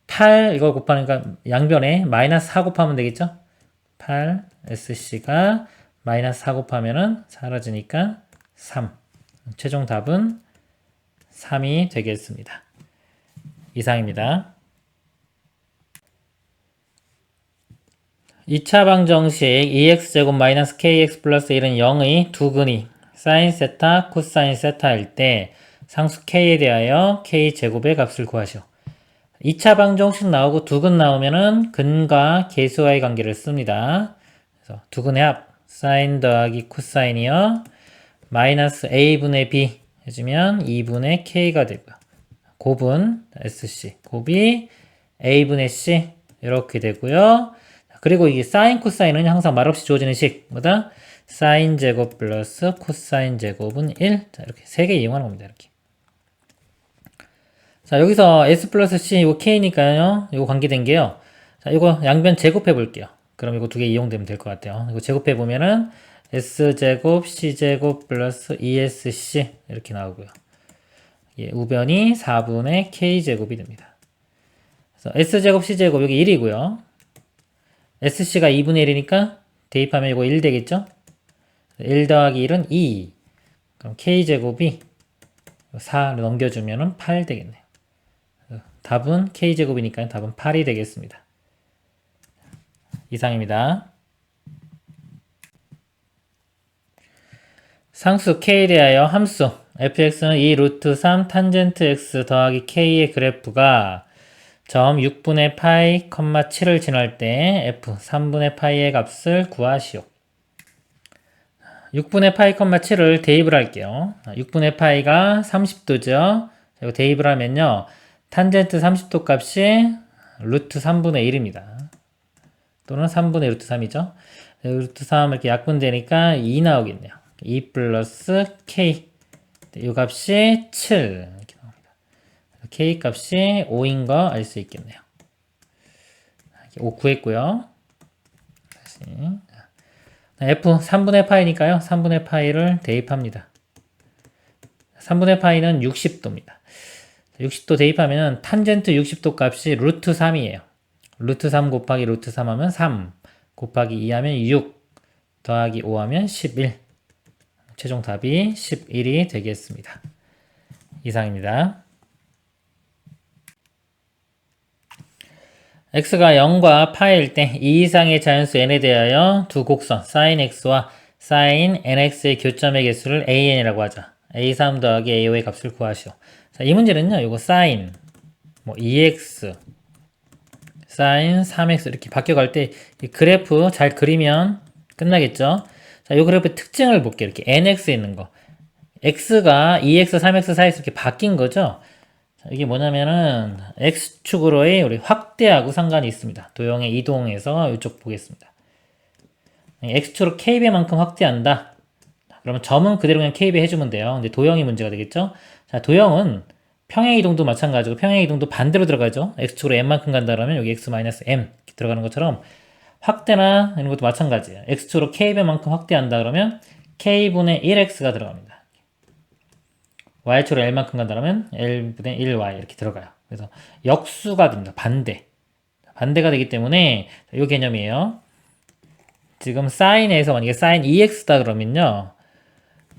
8 이걸 곱하니까 양변에 마이너스 4 곱하면 되겠죠? 8sc가 마이너스 4 곱하면은 사라지니까 3. 최종 답은 3이 되겠습니다. 이상입니다. 2차 방정식 2x제곱 마이너스 kx 플러스 1은 0의 두 근이 사인 세타, 코사인 세타일 때 상수 k에 대하여 k제곱의 값을 구하시오. 2차 방정식 나오고 두근 나오면은 근과 계수와의 관계를 씁니다. 그래서 두근의 합, 사인 더하기 코사인이요. 마이너스 a분의 b 해주면 2분의 k가 되고요. 곱은 sc, 곱이 a분의 c 이렇게 되고요. 그리고 이 사인 코사인은 항상 말없이 주어지는 식, 뭐다? 사인 제곱 플러스 코사인 제곱은 1. 자, 이렇게 세 개 이용하는 겁니다. 이렇게. 자, 여기서 s 플러스 c, 이거 k니까요. 이거 관계된 게요. 자, 이거 양변 제곱해 볼게요. 그럼 이거 두 개 이용되면 될 것 같아요. 이거 제곱해 보면은 s제곱 c제곱 플러스 2sc 이렇게 나오고요. 예, 우변이 4분의 k제곱이 됩니다. 그래서 s제곱 c제곱 여기 1이고요. sc가 2분의 1이니까 대입하면 이거 1 되겠죠? 1 더하기 1은 2. 그럼 k제곱이 4를 넘겨주면 8 되겠네요. 답은 k제곱이니까 답은 8이 되겠습니다. 이상입니다. 상수 k에 대하여 함수 fx는 2 루트 3 탄젠트 x 더하기 k의 그래프가 점 6분의 파이, 7을 지날 때 f 3분의 파이의 값을 구하시오. 6분의 파이, 7을 대입을 할게요. 6분의 파이가 30도죠. 이거 대입을 하면요. 탄젠트 30도 값이 루트 3분의 1입니다. 또는 3분의 루트 3이죠. 루트 3 이렇게 약분되니까 2 나오겠네요. 2 플러스 k. 이 값이 7. 이렇게 나옵니다. k 값이 5인 거 알 수 있겠네요. 5 구했고요. 다시. f 3분의 파이니까요. 3분의 파이를 대입합니다. 3분의 파이는 60도입니다. 60도 대입하면 탄젠트 60도 값이 루트 3이에요. 루트 3 곱하기 루트 3 하면 3 곱하기 2 하면 6 더하기 5 하면 11. 최종 답이 11이 되겠습니다. 이상입니다. x가 0과 파일 때 2 이상의 자연수 n에 대하여 두 곡선 sin x와 sin nx의 교점의 개수를 an이라고 하자. a3 더하기 a5의 값을 구하시오. 자, 이 문제는요. 이거 sin 2x sin 3x 이렇게 바뀌어갈 때 이 그래프 잘 그리면 끝나겠죠. 자, 이 그래프의 특징을 볼게요. 이렇게 nx에 있는 거. x가 2x, 3x 사이에서 이렇게 바뀐 거죠. 자, 이게 뭐냐면은 x축으로의 우리 확대하고 상관이 있습니다. 도형의 이동해서 이쪽 보겠습니다. x축으로 k배만큼 확대한다. 그러면 점은 그대로 그냥 k배 해주면 돼요. 근데 도형이 문제가 되겠죠. 자, 도형은 평행 이동도 마찬가지고 평행 이동도 반대로 들어가죠. x축으로 n만큼 간다 그러면 여기 x-m 이렇게 들어가는 것처럼 확대나 이런 것도 마찬가지예요. x축으로 k배만큼 확대한다 그러면 k분의 1x가 들어갑니다. y축으로 l만큼 간다 그러면 l분의 1y 이렇게 들어가요. 그래서 역수가 됩니다. 반대가 되기 때문에 이 개념이에요. 지금 sin에서 만약에 sin 2x다 그러면요.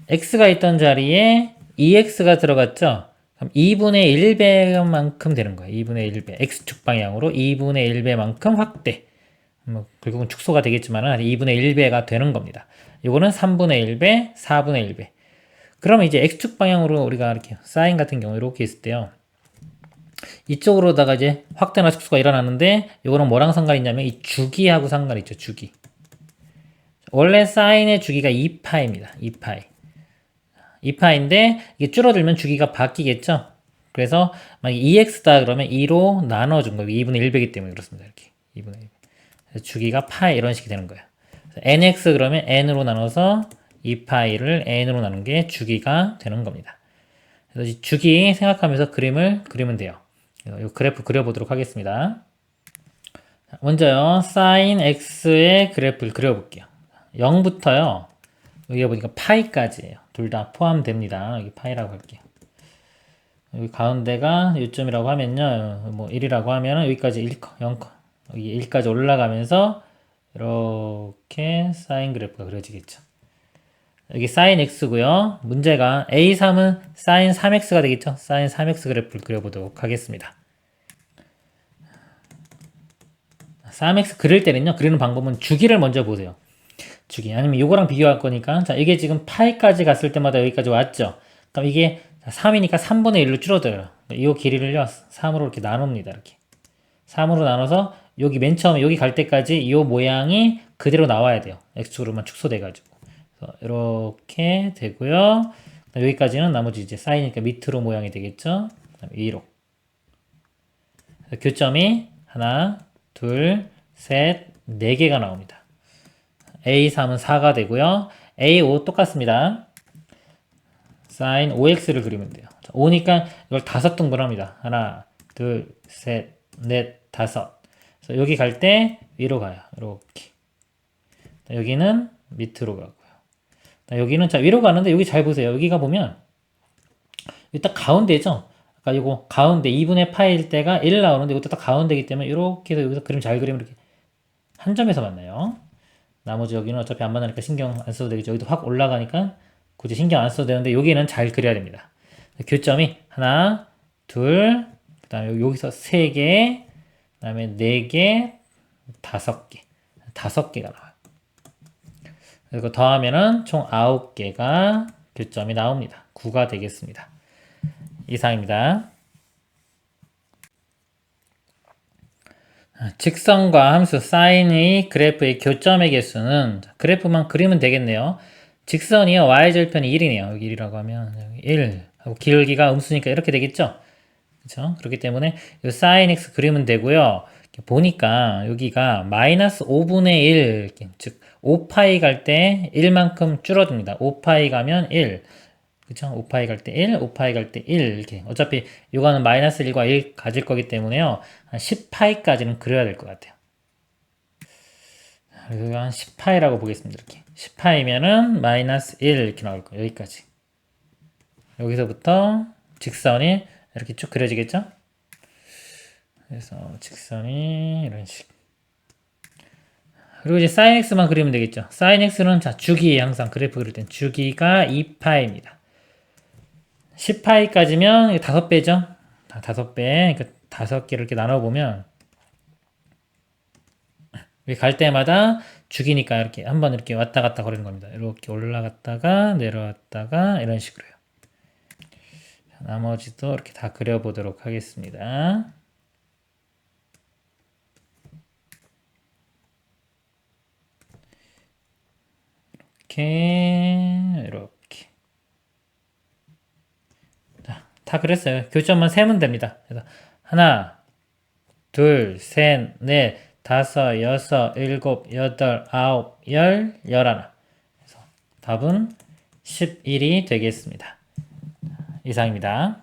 x가 있던 자리에 2x가 들어갔죠. 그럼 2분의 1배만큼 되는 거예요. 2분의 1배. x축 방향으로 2분의 1배만큼 확대. 뭐 결국은 축소가 되겠지만 2분의 1배가 되는 겁니다. 이거는 3분의 1배, 4분의 1배. 그러면 이제 x축 방향으로 우리가 이렇게 사인 같은 경우 이렇게 있을 때요. 이쪽으로다가 이제 확대나 축소가 일어나는데 이거는 뭐랑 상관이 있냐면 이 주기하고 상관이 있죠. 주기. 원래 사인의 주기가 2파입니다. 2파이. 2파인데 이게 줄어들면 주기가 바뀌겠죠. 그래서 만약 2x다 그러면 2로 나눠준 거예요. 2분의 1배기 때문에 그렇습니다. 이렇게 2분의 1배. 그래서 주기가 파이 이런 식이 되는 거예요. nx 그러면 n으로 나눠서 2파이를 n으로 나눈 게 주기가 되는 겁니다. 그래서 이 주기 생각하면서 그림을 그리면 돼요. 이 그래프 그려보도록 하겠습니다. 먼저요, sin x의 그래프를 그려볼게요. 0부터요, 여기 보니까 파이까지예요. 둘 다 포함됩니다. 여기 파이라고 할게요. 여기 가운데가 요점이라고 하면요, 뭐 1이라고 하면 여기까지 1컷, 0컷, 여기 1까지 올라가면서 이렇게 사인 그래프가 그려지겠죠. 여기 sin x고요. 문제가 a3은 sin 3x가 되겠죠. sin 3x 그래프를 그려보도록 하겠습니다. 3x 그릴 때는요, 그리는 방법은 주기를 먼저 보세요. 주기. 아니면 이거랑 비교할 거니까. 자, 이게 지금 파이까지 갔을 때마다 여기까지 왔죠. 그럼 이게 3이니까 3분의 1로 줄어들어요. 이 길이를요, 3으로 이렇게 나눕니다. 이렇게. 3으로 나눠서 여기 맨 처음에 여기 갈 때까지 이 모양이 그대로 나와야 돼요. x축으로만 축소돼가지고. 그래서 이렇게 되고요. 여기까지는 나머지 이제 쌓이니까 밑으로 모양이 되겠죠. 그다음에 위로. 교점이 하나, 둘, 셋, 네 개가 나옵니다. A3은 4가 되고요. A5 똑같습니다. sin 5x를 그리면 돼요. 5니까 이걸 5등분 합니다. 하나, 둘, 셋, 넷, 5. 그래서 여기 갈 때 위로 가요. 이렇게. 여기는 밑으로 가고요. 여기는 자 위로 가는데 여기 잘 보세요. 여기가 보면 딱 가운데죠. 아까 이거 가운데 2분의 파일 때가 1 나오는데 이것도 딱 가운데이기 때문에 이렇게 해서 여기서 그림 잘 그리면 이렇게 한 점에서 만나요. 나머지 여기는 어차피 안 만나니까 신경 안 써도 되겠죠. 여기도 확 올라가니까 굳이 신경 안 써도 되는데 여기는 잘 그려야 됩니다. 교점이 하나, 둘, 그 다음에 여기서 3개, 그 다음에 4개, 5개. 5개가 나와요. 그리고 더하면은 총 9개가 교점이 나옵니다. 9가 되겠습니다. 이상입니다. 직선과 함수 사인의 그래프의 교점의 개수는 그래프만 그리면 되겠네요. 직선이요. y절편이 1이네요. 여기 1이라고 하면 1 하고 기울기가 음수니까 이렇게 되겠죠. 그렇죠? 그렇기 때문에 이 sin x 그리면 되고요. 보니까 여기가 마이너스 5분의 1, 즉 5파이 갈 때 1만큼 줄어듭니다. 5파이 가면 1. 그쵸? 5파이 갈 때 1, 5파이 갈 때 1. 이렇게. 어차피 요거는 마이너스 1과 1 가질 거기 때문에요. 한 10파이까지는 그려야 될 것 같아요. 그래서 한 10파이라고 보겠습니다. 이렇게. 10파이면은 마이너스 1 이렇게 나올 거예요. 여기까지. 여기서부터 직선이 이렇게 쭉 그려지겠죠? 그래서 직선이 이런 식. 그리고 이제 sin x만 그리면 되겠죠. sin x는 자 주기 항상 그래프 그릴 땐 주기가 2파입니다. 10파이까지면 5배죠. 5배. 그러니까 5개를 이렇게 나눠보면 여기 갈 때마다 주기니까 이렇게 한번 이렇게 왔다 갔다 거리는 겁니다. 이렇게 올라갔다가 내려왔다가 이런 식으로요. 나머지도 이렇게 다 그려보도록 하겠습니다. 이렇게. 자, 다 그랬어요. 교점만 세면 됩니다. 그래서 하나, 둘, 셋, 넷, 5, 6, 7, 8, 9, 10, 11. 그래서 답은 11이 되겠습니다. 이상입니다.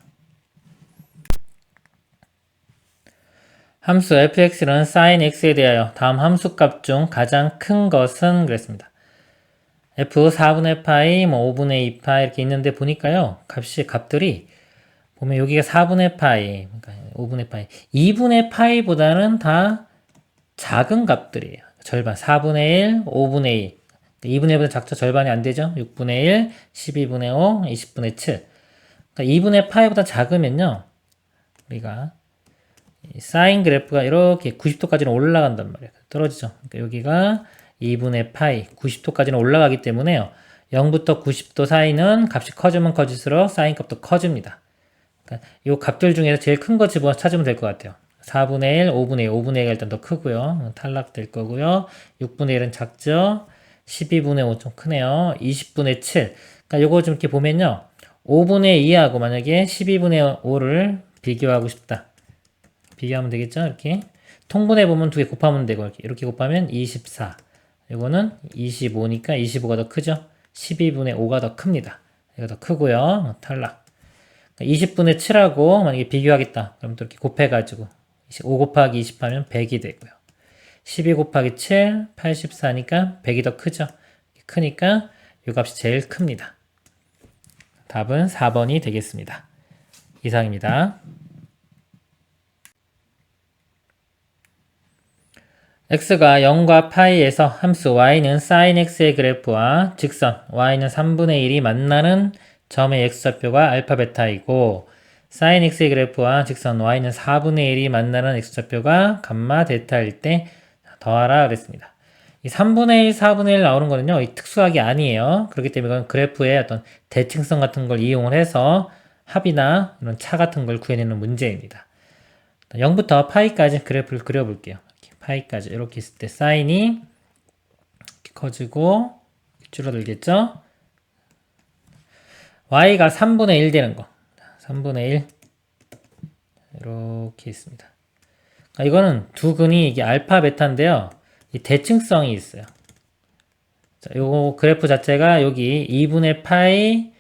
함수 fx는 sin x에 대하여 다음 함수값 중 가장 큰 것은 그랬습니다. f 4분의 파이, 5분의 2파이 이렇게 있는데 보니까요. 값들이 보면 여기가 4분의 파이, 그러니까 5분의 파이, 2분의 파이보다는 다 작은 값들이에요. 절반, 4분의 1, 5분의 2. 2분의 1보다 작죠? 절반이 안 되죠? 6분의 1, 12분의 5, 20분의 7. 그러니까 2분의 파이보다 작으면요. 우리가 사인 그래프가 이렇게 90도까지는 올라간단 말이에요. 떨어지죠? 그러니까 여기가 2분의 파이, 90도까지는 올라가기 때문에요. 0부터 90도 사이는 값이 커지면 커질수록 사인 값도 커집니다. 그러니까 이 값들 중에서 제일 큰 거 집어 찾으면 될 것 같아요. 4분의 1, 5분의 1, 5분의 1가 일단 더 크고요. 탈락될 거고요. 6분의 1은 작죠. 12분의 5 좀 크네요. 20분의 7. 그러니까 요거 좀 이렇게 보면요. 5분의 2하고 만약에 12분의 5를 비교하고 싶다. 비교하면 되겠죠? 이렇게. 통분해 보면 두 개 곱하면 되고, 이렇게 곱하면 24. 이거는 25니까 25가 더 크죠? 12분의 5가 더 큽니다. 이거 더 크고요. 탈락. 20분의 7하고 만약에 비교하겠다. 그럼 또 이렇게 곱해가지고 5 곱하기 20 하면 100이 되고요. 12 곱하기 7, 84니까 100이 더 크죠? 크니까 이 값이 제일 큽니다. 답은 4번이 되겠습니다. 이상입니다. x가 0과 파이에서 함수 y는 sin x의 그래프와 직선 y는 3분의 1이 만나는 점의 x좌표가 알파 베타이고 sin x의 그래프와 직선 y는 4분의 1이 만나는 x좌표가 감마 데타일 때 더하라 그랬습니다. 이 3분의 1, 4분의 1 나오는 거는요, 이 특수하게 아니에요. 그렇기 때문에 이건 그래프의 어떤 대칭성 같은 걸 이용을 해서 합이나 이런 차 같은 걸 구해내는 문제입니다. 0부터 파이까지 그래프를 그려볼게요. 이렇게 파이까지 이렇게 있을 때 사인이 이렇게 커지고 줄어들겠죠? y가 3분의 1 되는 거. 3분의 1 이렇게 있습니다. 이거는 두 근이 이게 알파 베타인데요. 이 대칭성이 있어요. 자, 요 그래프 자체가 여기 2분의 파이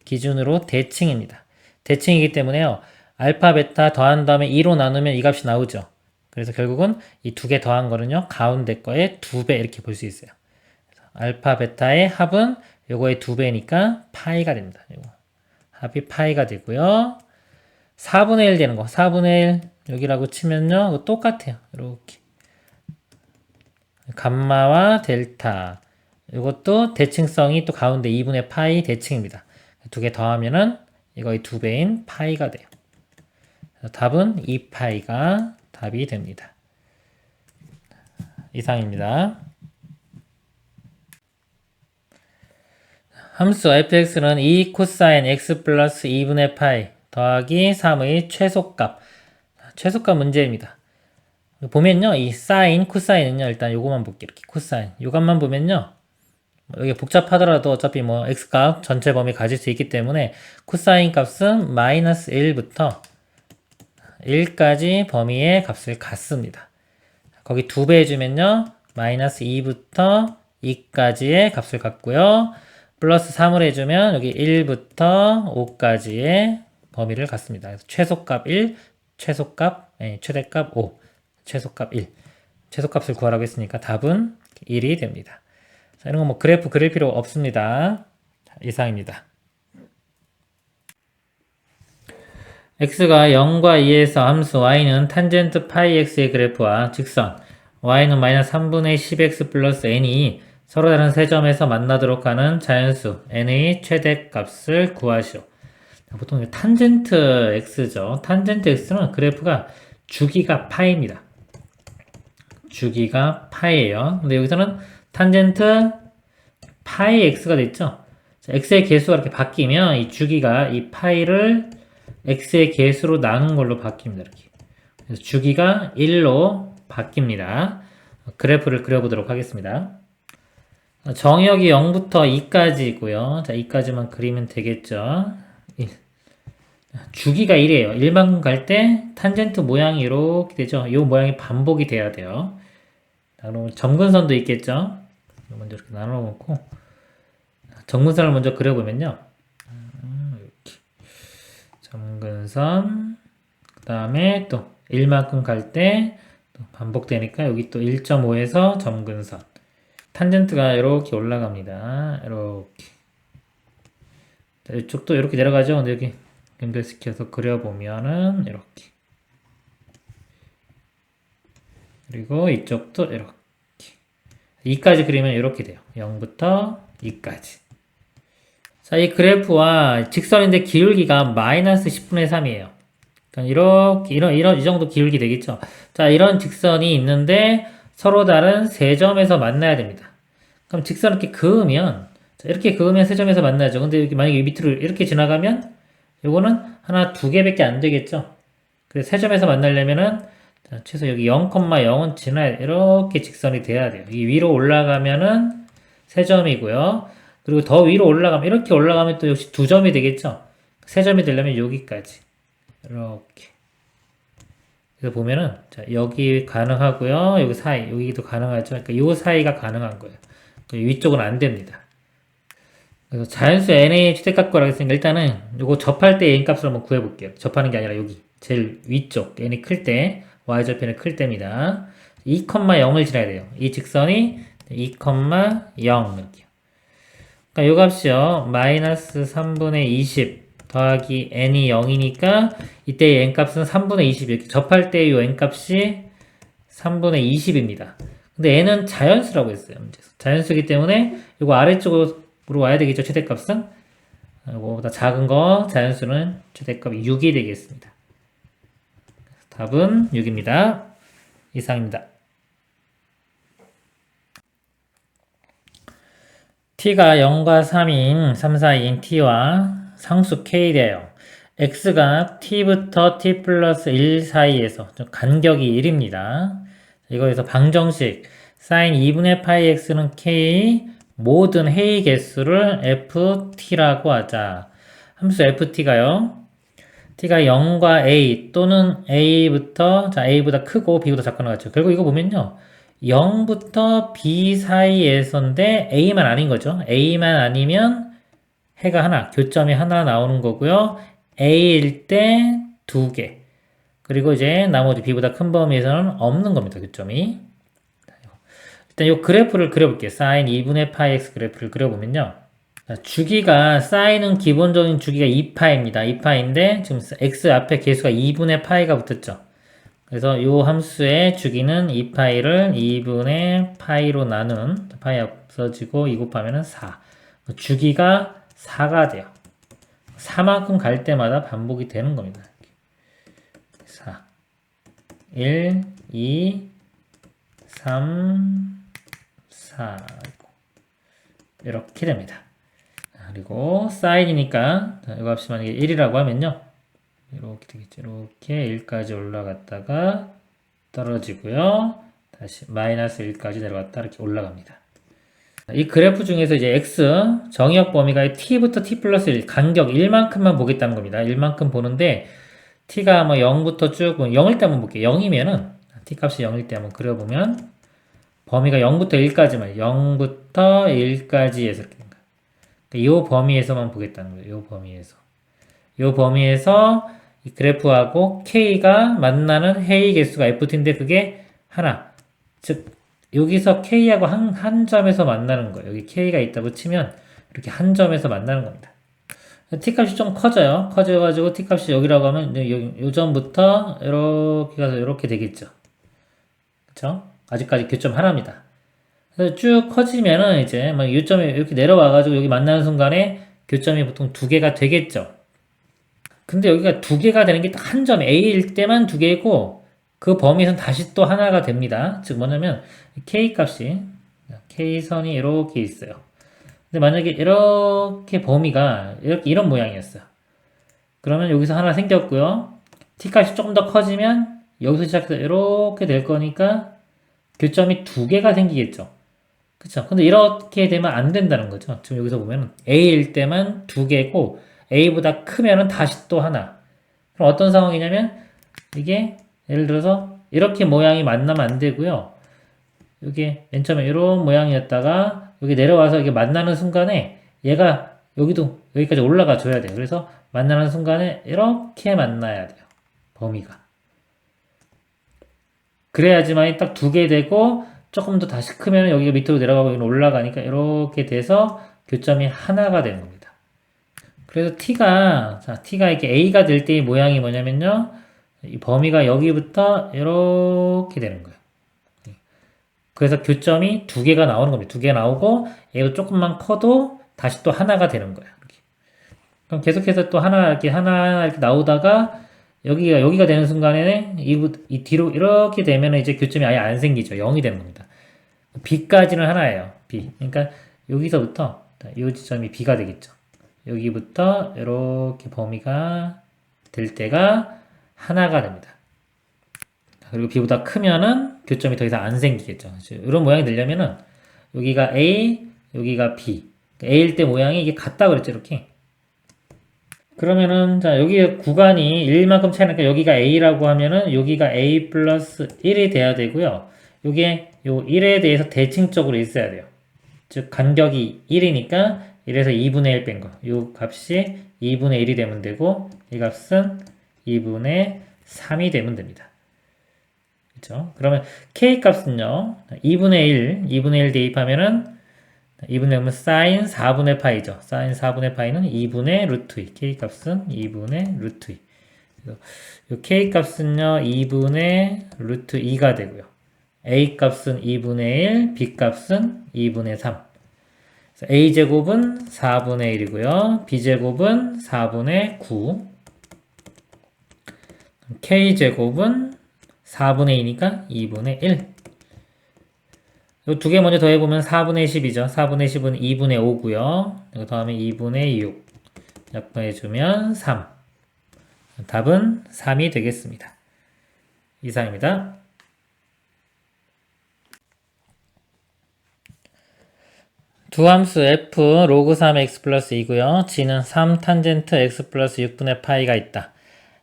기준으로 대칭입니다. 대칭이기 때문에요. 알파 베타 더한 다음에 2로 나누면 이 값이 나오죠. 그래서 결국은 이 두 개 더한 거는요. 가운데 거의 2배 이렇게 볼 수 있어요. 알파 베타의 합은 요거의 2배니까 파이가 됩니다. 요거. 합이 파이가 되고요. 4분의 1 되는 거. 4분의 1 여기라고 치면요. 이거 똑같아요. 이렇게. 감마와 델타. 이것도 대칭성이 또 가운데 2분의 파이 대칭입니다. 두 개 더하면은 이거의 2배인 파이가 돼요. 답은 2파이가 답이 됩니다. 이상입니다. 함수 fx는 2 코사인 x 플러스 2분의 파이 더하기 3의 최소값. 최소값 문제입니다. 보면요. 이 사인, 코사인은요. 일단 요거만 볼게요. 이렇게 코사인. 요것만 보면요. 여기 복잡하더라도 어차피 뭐 x값 전체 범위 가질 수 있기 때문에 코사인 값은 마이너스 1부터 1까지 범위의 값을 갖습니다. 거기 2배 해주면요. 마이너스 2부터 2까지의 값을 갖고요. 플러스 3을 해주면 여기 1부터 5까지의 범위를 갖습니다. 그래서 최소값 1, 최대값 5, 최소값 1. 최소값을 구하라고 했으니까 답은 1이 됩니다. 자, 이런 거 뭐 그래프 그릴 필요 없습니다. 자, 이상입니다. x가 0과 2에서 함수 y는 탄젠트 파이 x의 그래프와 직선 y는 마이너스 3분의 10x 플러스 n이 서로 다른 세 점에서 만나도록 하는 자연수 n의 최대값을 구하시오. 보통 탄젠트 x죠. 탄젠트 x는 그래프가 주기가 파이입니다. 주기가 파이예요. 근데 여기서는 탄젠트 파이 x가 됐죠. x의 개수가 이렇게 바뀌면 이 주기가 이 파이를 x의 개수로 나눈 걸로 바뀝니다. 이렇게. 그래서 주기가 1로 바뀝니다. 그래프를 그려보도록 하겠습니다. 정역이 0부터 2까지고요. 자, 2까지만 그리면 되겠죠. 1. 주기가 1이에요. 1만큼 갈 때 탄젠트 모양이 이렇게 되죠. 이 모양이 반복이 돼야 돼요. 자, 그럼 점근선도 있겠죠. 먼저 이렇게 나눠 놓고 점근선을 먼저 그려보면요. 이렇게 점근선 그 다음에 또 1만큼 갈 때 또 반복되니까 여기 또 1.5에서 점근선 탄젠트가 이렇게 올라갑니다. 이렇게 자, 이쪽도 이렇게 내려가죠. 근데 여기 연결시켜서 그려보면은 이렇게 그리고 이쪽도 이렇게 2까지 그리면 이렇게 돼요. 0부터 2까지. 자, 이 그래프와 직선인데 기울기가 마이너스 10분의 3이에요. 그러니까 이런, 이 정도 기울기 되겠죠. 자, 이런 직선이 있는데 서로 다른 세 점에서 만나야 됩니다. 그럼 직선을 이렇게 그으면, 자, 이렇게 그으면 세 점에서 만나죠. 근데 여기 만약에 밑으로 이렇게 지나가면, 요거는 하나, 두 개밖에 안 되겠죠. 그래서 세 점에서 만나려면은, 자, 최소 여기 0,0은 지나야, 이렇게 직선이 돼야 돼요. 이 위로 올라가면은 세 점이고요. 그리고 더 위로 올라가면, 이렇게 올라가면 또 역시 두 점이 되겠죠. 세 점이 되려면 여기까지. 이렇게. 그래서 보면은, 자, 여기 가능하고요. 여기 사이, 여기도 가능하죠. 그러니까 요 사이가 가능한 거예요. 위쪽은 안 됩니다. 그래서 자연수 n의 최대값 구하라고 했으니까 일단은 요거 접할 때 n 값을 한번 구해볼게요. 접하는 게 아니라 여기. 제일 위쪽. n이 클 때, y절편이 클 때입니다. 2,0을 지나야 돼요. 이 직선이 2,0 이렇게요. 그러니까 요 값이요. 마이너스 3분의 20 더하기 n이 0이니까 이때의 n값은 3분의 20 이렇게 접할 때 이 n값이 3분의 20입니다. 근데 n은 자연수라고 했어요. 문제에서. 자연수이기 때문에 이거 아래쪽으로 와야 되겠죠. 최대값은. 이거보다 작은 거 자연수는 최대값이 6이 되겠습니다. 답은 6입니다. 이상입니다. t가 0과 3인 3, 4인 t와 상수 k래요. x가 t부터 t 플러스 1 사이에서 좀 간격이 1입니다. 이거에서 방정식 sin 2분의 파이 x는 k 모든 회의 개수를 ft라고 하자. 함수 ft가요. t가 0과 a 또는 a부터 a보다 크고 b보다 작거나 같죠. 결국 이거 보면요. 0부터 b 사이에서인데 a만 아닌 거죠. a만 아니면 해가 하나, 교점이 하나 나오는 거고요. a일 때 2개. 그리고 이제 나머지 b보다 큰 범위에서는 없는 겁니다. 교점이. 일단 이 그래프를 그려볼게요. sin 2분의 파이 x 그래프를 그려보면요. 주기가 사인은 기본적인 주기가 2파입니다. 2파인데 지금 x 앞에 개수가 2분의 파이가 붙었죠. 그래서 이 함수의 주기는 2파이를 2분의 파이로 나눈 파이 없어지고 2 곱하면 4. 주기가 4가 돼요. 4만큼 갈 때마다 반복이 되는 겁니다. 4 1 2 3 4 이렇게 됩니다. 그리고 사인이니까 이거 값이 만약에 1이라고 하면요. 이렇게 되겠죠. 이렇게 1까지 올라갔다가 떨어지고요. 다시 마이너스 1까지 내려갔다 이렇게 올라갑니다. 이 그래프 중에서 이제 x 정의역 범위가 t부터 t 플러스 1 간격 1만큼만 보겠다는 겁니다. 1만큼 보는데 t가 뭐 0부터 쭉 0일 때 한번 볼게요. 0이면은 t 값이 0일 때 한번 그려보면 범위가 0부터 1까지만 0부터 1까지에서 이렇게 된 거예요. 이 범위에서만 보겠다는 거예요. 이 범위에서. 이 범위에서 이 그래프하고 k가 만나는 회의 개수가 ft인데 그게 하나. 즉 여기서 k하고 한 점에서 만나는 거예요. 여기 k가 있다고 치면 이렇게 한 점에서 만나는 겁니다. t값이 좀 커져요. 커져가지고 t값이 여기라고 하면 요 점부터 이렇게 가서 이렇게 되겠죠. 그쵸? 아직까지 교점 하나입니다. 그래서 쭉 커지면은 이제 막 요점에 이렇게 내려와가지고 여기 만나는 순간에 교점이 보통 2개가 되겠죠. 근데 여기가 2개가 되는 게 딱 한 점 A일 때만 2개고 그 범위에서는 다시 또 하나가 됩니다. 즉 뭐냐면 K값이 K선이 이렇게 있어요. 근데 만약에 이렇게 범위가 이렇게 이런 모양이었어요. 그러면 여기서 하나 생겼고요. T값이 조금 더 커지면 여기서 시작해서 이렇게 될 거니까 교점이 2개가 생기겠죠. 그쵸? 근데 이렇게 되면 안 된다는 거죠. 지금 여기서 보면 A일 때만 2개고 A보다 크면은 다시 또 하나. 그럼 어떤 상황이냐면 이게 예를 들어서 이렇게 모양이 만나면 안 되고요. 이게 맨 처음에 이런 모양이었다가 여기 내려와서 이게 만나는 순간에 얘가 여기도 여기까지 올라가 줘야 돼요. 그래서 만나는 순간에 이렇게 만나야 돼요. 범위가. 그래야지만 딱 2개 되고 조금 더 다시 크면 여기가 밑으로 내려가고 여기는 올라가니까 이렇게 돼서 교점이 하나가 되는 겁니다. 그래서 t가 이렇게 a가 될 때의 모양이 뭐냐면요. 이 범위가 여기부터 이렇게 되는 거예요. 그래서 교점이 2개가 나오는 겁니다. 2개가 나오고 얘도 조금만 커도 다시 또 하나가 되는 거예요. 이렇게. 그럼 계속해서 또 하나 이렇게 나오다가 여기가 되는 순간에는 이 뒤로 이렇게 되면 이제 교점이 아예 안 생기죠. 0이 되는 겁니다. B까지는 하나예요. B. 그러니까 여기서부터 이 지점이 B가 되겠죠. 여기부터 이렇게 범위가 될 때가 하나가 됩니다. 그리고 B보다 크면은 교점이 더 이상 안 생기겠죠. 이런 모양이 되려면은 여기가 A, 여기가 B. A일 때 모양이 이게 같다 그랬죠. 이렇게. 그러면은 여기 구간이 1만큼 차이 나니까 여기가 A라고 하면은 여기가 A 플러스 1이 돼야 되고요. 요게 요 1에 대해서 대칭적으로 있어야 돼요. 즉 간격이 1이니까 1에서 2분의 1 뺀 거. 요 값이 2분의 1이 되면 되고 이 값은 2분의 3이 되면 됩니다. 그렇죠? 그러면 K 값은요. 2분의 1 대입하면은 2분의 1은 사인 4분의 파이죠. 사인 4분의 파이는 2분의 루트 2. K 값은 2분의 루트 2. 요 K 값은요. 2분의 루트 2가 되고요. A 값은 2분의 1, B 값은 2분의 3. A제곱은 4분의 1이고요. B제곱은 4분의 9. K제곱은 4분의 2니까 2분의 1. 이 두 개 먼저 더해보면 4분의 10이죠. 4분의 10은 2분의 5고요. 이거 더하면 2분의 6. 약분해주면 3. 답은 3이 되겠습니다. 이상입니다. 두 함수 f 로그 3x 플러스 2고요. g는 3 탄젠트 x 플러스 6분의 파이가 있다.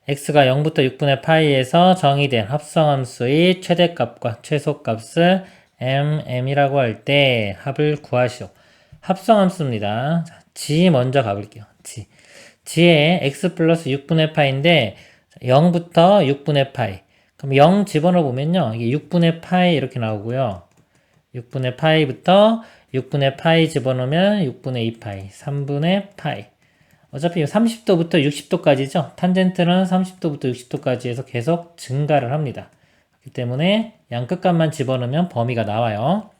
x가 0부터 6분의 파이에서 정의된 합성함수의 최대값과 최소값을 m이라고 할 때 합을 구하시오. 합성함수입니다. 자, g 먼저 가볼게요. g의 x 플러스 6분의 파이인데 0부터 6분의 파이. 그럼 0 집어넣어 보면요. 이게 6분의 파이 이렇게 나오고요. 6분의 파이부터 6분의 파이 집어넣으면 6분의 2파이, 3분의 파이. 어차피 30도부터 60도까지죠. 탄젠트는 30도부터 60도까지 해서 계속 증가를 합니다. 그렇기 때문에 양 끝값만 집어넣으면 범위가 나와요.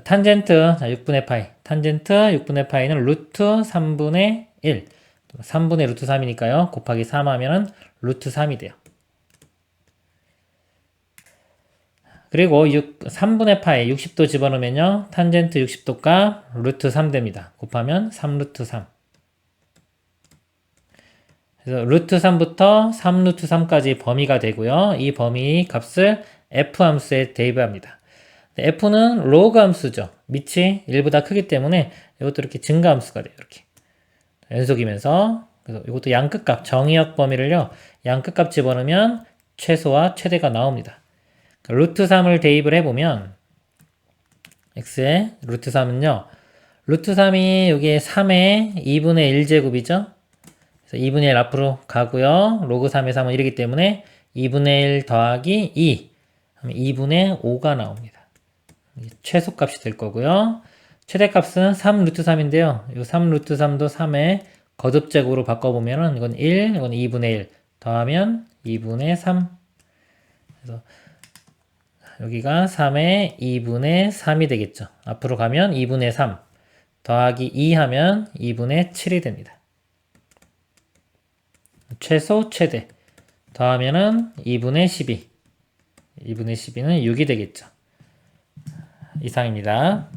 탄젠트, 자, 6분의 파이. 탄젠트 6분의 파이는 루트 3분의 1. 3분의 루트 3이니까요. 곱하기 3 하면은 루트 3이 돼요. 그리고 3분의 파이 60도 집어넣으면요. 탄젠트 60도 값 루트 3 됩니다. 곱하면 3루트 3. 그래서 루트 3부터 3루트 3까지 범위가 되고요. 이 범위 값을 f 함수에 대입합니다. f는 로그 함수죠. 밑이 1보다 크기 때문에 이것도 이렇게 증가 함수가 돼요. 이렇게 연속이면서. 그래서 이것도 양끝값 정의역 범위를요. 양끝값 집어넣으면 최소와 최대가 나옵니다. 루트 3을 대입을 해보면 x의 루트 3은요. 루트 3이 여기에 3의 2분의 1제곱이죠. 그래서 2분의 1 앞으로 가고요. 로그 3의 3은 1이기 때문에 2분의 1 더하기 2 하면 2분의 5가 나옵니다. 최소값이 될 거고요. 최대값은 3 루트 3인데요. 이 3 루트 3도 3의 거듭제곱으로 바꿔보면 이건 1, 이건 2분의 1 더하면 2분의 3. 그래서 여기가 3의 2분의 3이 되겠죠. 앞으로 가면 2분의 3 더하기 2 하면 2분의 7이 됩니다. 최소 최대 더하면은 2분의 12 2분의 12는 6이 되겠죠. 이상입니다.